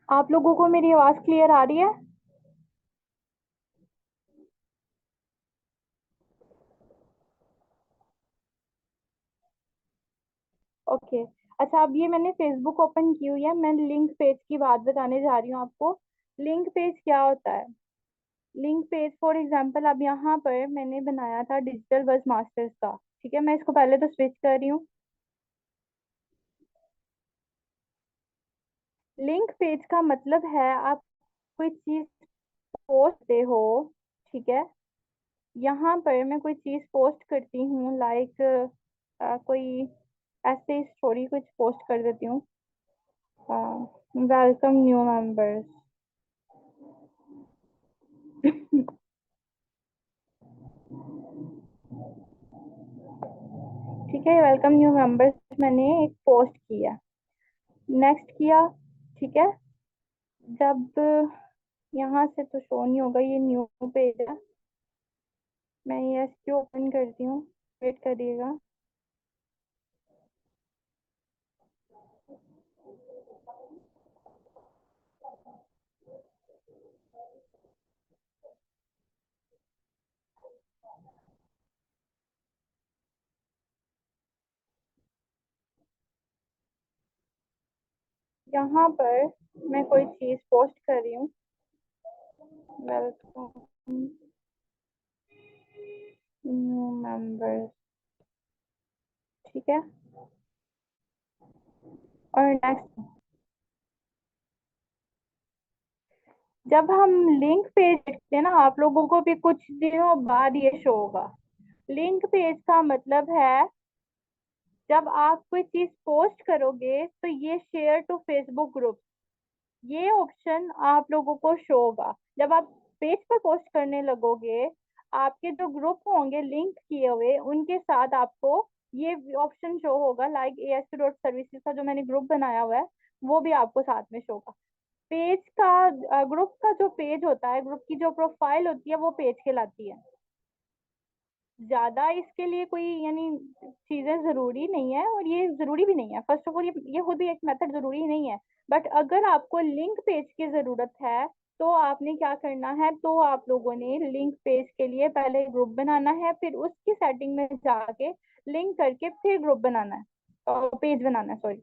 आप लोगों को मेरी आवाज क्लियर आ रही है? ओके। अच्छा, अब ये मैंने फेसबुक ओपन की हुई है। मैं लिंक पेज की बात बताने जा रही हूँ आपको। लिंक पेज क्या होता है? लिंक पेज फॉर एग्जांपल, अब यहाँ पर मैंने बनाया था डिजिटल बस मास्टर्स का। ठीक है, मैं इसको पहले तो स्विच कर रही हूँ। लिंक पेज का मतलब है आप कोई चीज पोस्ट दे हो। ठीक है, यहाँ पर मैं कोई चीज पोस्ट करती हूँ, लाइक कोई ऐसे स्टोरी कुछ पोस्ट कर देती हूँ। Welcome new members. ठीक है, वेलकम न्यू मेंबर्स मैंने एक पोस्ट किया, नेक्स्ट किया। ठीक है, जब यहाँ से तो शो नहीं होगा, ये न्यू पेज है। मैं ये इसको ओपन करती हूँ, वेट करिएगा। यहाँ पर मैं कोई चीज पोस्ट कर रही हूँ, वेलकम न्यू मेंबर्स। ठीक है, और नेक्स्ट। जब हम लिंक पेज देखते हैं ना, आप लोगों को भी कुछ दिनों बाद ये शो होगा। लिंक पेज का मतलब है जब आप कोई चीज पोस्ट करोगे तो ये शेयर टू फेसबुक ग्रुप, ये ऑप्शन आप लोगों को शो होगा। जब आप पेज पर पोस्ट करने लगोगे, आपके जो ग्रुप होंगे लिंक किए हुए, उनके साथ आपको ये ऑप्शन शो होगा। लाइक ASP.सर्विसेज का जो मैंने ग्रुप बनाया हुआ है, वो भी आपको साथ में शो होगा। पेज का ग्रुप का जो पेज होता है, ग्रुप की जो प्रोफाइल होती है, वो पेज कहलाती है। ज्यादा इसके लिए कोई यानी चीजें जरूरी नहीं है, और ये जरूरी भी नहीं है। फर्स्ट ऑफ ऑल ये खुद भी एक मेथड जरूरी नहीं है। बट अगर आपको लिंक पेज की जरूरत है तो आपने क्या करना है, तो आप लोगों ने लिंक पेज के लिए पहले ग्रुप बनाना है, फिर उसकी सेटिंग में जाके लिंक करके फिर ग्रुप बनाना है, पेज बनाना है, सॉरी।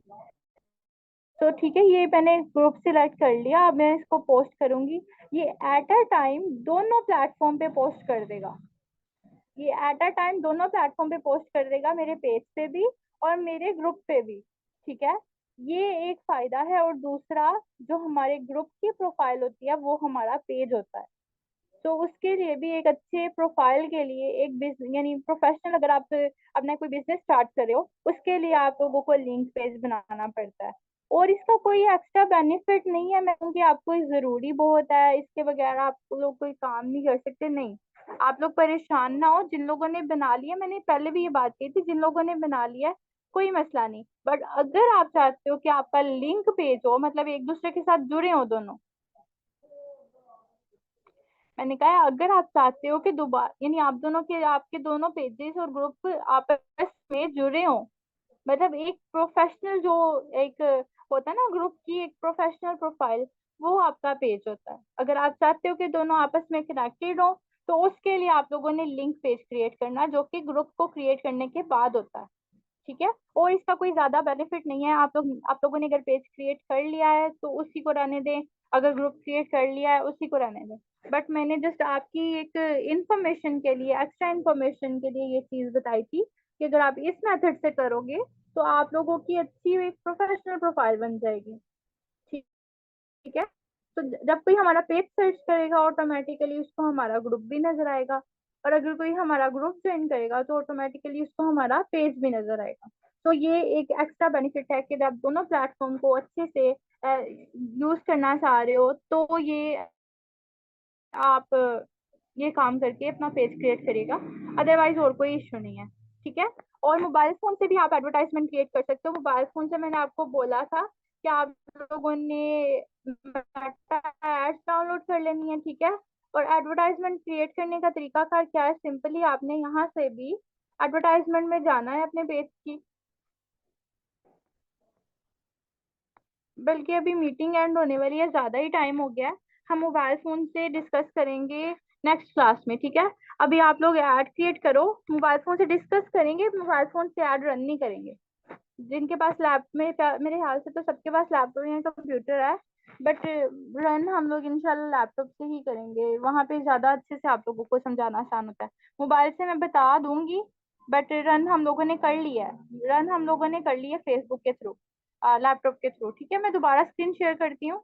तो ठीक है, ये मैंने ग्रुप सिलेक्ट कर लिया, अब मैं इसको पोस्ट करूंगी। ये एट अ टाइम दोनों प्लेटफॉर्म पे पोस्ट कर देगा। ये एट अ टाइम दोनों प्लेटफॉर्म पे पोस्ट कर देगा, मेरे पेज पे भी और मेरे ग्रुप पे भी। ठीक है, ये एक फायदा है। और दूसरा, जो हमारे ग्रुप की प्रोफाइल होती है वो हमारा पेज होता है। तो उसके लिए भी एक अच्छे प्रोफाइल के लिए एक बिजनेस यानी प्रोफेशनल, अगर आप अपना कोई बिजनेस स्टार्ट कर रहे हो उसके लिए आप लोगों को लिंक पेज बनाना पड़ता है। और इसका कोई एक्स्ट्रा बेनिफिट नहीं है, मैं क्योंकि आपको ये जरूरी बहुत है, इसके बगैर आप लोग कोई काम नहीं कर सकते, नहीं। आप लोग परेशान ना हो, जिन लोगों ने बना लिया, मैंने पहले भी ये बात कही थी, जिन लोगों ने बना लिया है कोई मसला नहीं। बट अगर आप चाहते हो कि आपका लिंक पेज हो, मतलब एक दूसरे के साथ जुड़े हो दोनों, मैंने कहा अगर आप चाहते हो कि दोबारा यानी आप दोनों के आपके दोनों पेजेस और ग्रुप आपस में जुड़े हो, मतलब एक प्रोफेशनल जो एक होता है ना ग्रुप की एक प्रोफेशनल प्रोफाइल, वो आपका पेज होता है। अगर आप चाहते हो कि दोनों आपस में कनेक्टेड हो तो उसके लिए आप लोगों ने लिंक पेज क्रिएट करना, जो कि ग्रुप को क्रिएट करने के बाद होता है। ठीक है, और इसका कोई ज्यादा बेनिफिट नहीं है। आप लोगों ने अगर पेज क्रिएट कर लिया है तो उसी को रहने दें, अगर ग्रुप क्रिएट कर लिया है उसी को रहने दें। बट मैंने जस्ट आपकी एक इंफॉर्मेशन के लिए, एक्स्ट्रा इंफॉर्मेशन के लिए ये चीज बताई थी कि अगर आप इस मेथड से करोगे तो आप लोगों की अच्छी एक प्रोफेशनल प्रोफाइल बन जाएगी। ठीक ठीक है, तो जब कोई हमारा पेज सर्च करेगा ऑटोमेटिकली उसको हमारा ग्रुप भी नजर आएगा, और अगर कोई हमारा ग्रुप ज्वाइन करेगा तो ऑटोमेटिकली उसको हमारा पेज भी नजर आएगा। तो ये एक एक्स्ट्रा बेनिफिट है कि जब आप दोनों प्लेटफॉर्म को अच्छे से यूज करना चाह रहे हो तो ये आप ये काम करके अपना पेज क्रिएट करिएगा। अदरवाइज और कोई इश्यू नहीं है। ठीक है, और मोबाइल फोन से भी आप एडवर्टाइजमेंट क्रिएट कर सकते हो। मोबाइल फोन से मैंने आपको बोला था कि आप लोगों ने एड्स डाउनलोड कर लेनी है। ठीक है, और एडवर्टाइजमेंट क्रिएट करने का तरीका कार क्या है, सिंपली आपने यहाँ से भी एडवर्टाइजमेंट में जाना है अपने पेज की। बल्कि अभी मीटिंग एंड होने वाली है, ज्यादा ही टाइम हो गया है। हम मोबाइल फोन से डिस्कस करेंगे नेक्स्ट क्लास में। ठीक है, अभी आप लोग ऐड क्रिएट करो, मोबाइल फोन से डिस्कस करेंगे, मोबाइल फोन से ऐड रन नहीं करेंगे। जिनके पास लैप में मेरे ख्याल से तो सबके पास लैपटॉप या कंप्यूटर है, बट रन हम लोग इंशाल्लाह लैपटॉप से ही करेंगे, वहां पे ज्यादा अच्छे से आप लोगों को समझाना आसान होता है। मोबाइल से मैं बता दूंगी, बट रन हम लोगों ने कर लिया है, रन हम लोगों ने कर लिया फेसबुक के थ्रू, लैपटॉप के थ्रू। ठीक है, मैं दोबारा स्क्रीन शेयर करती हूँ।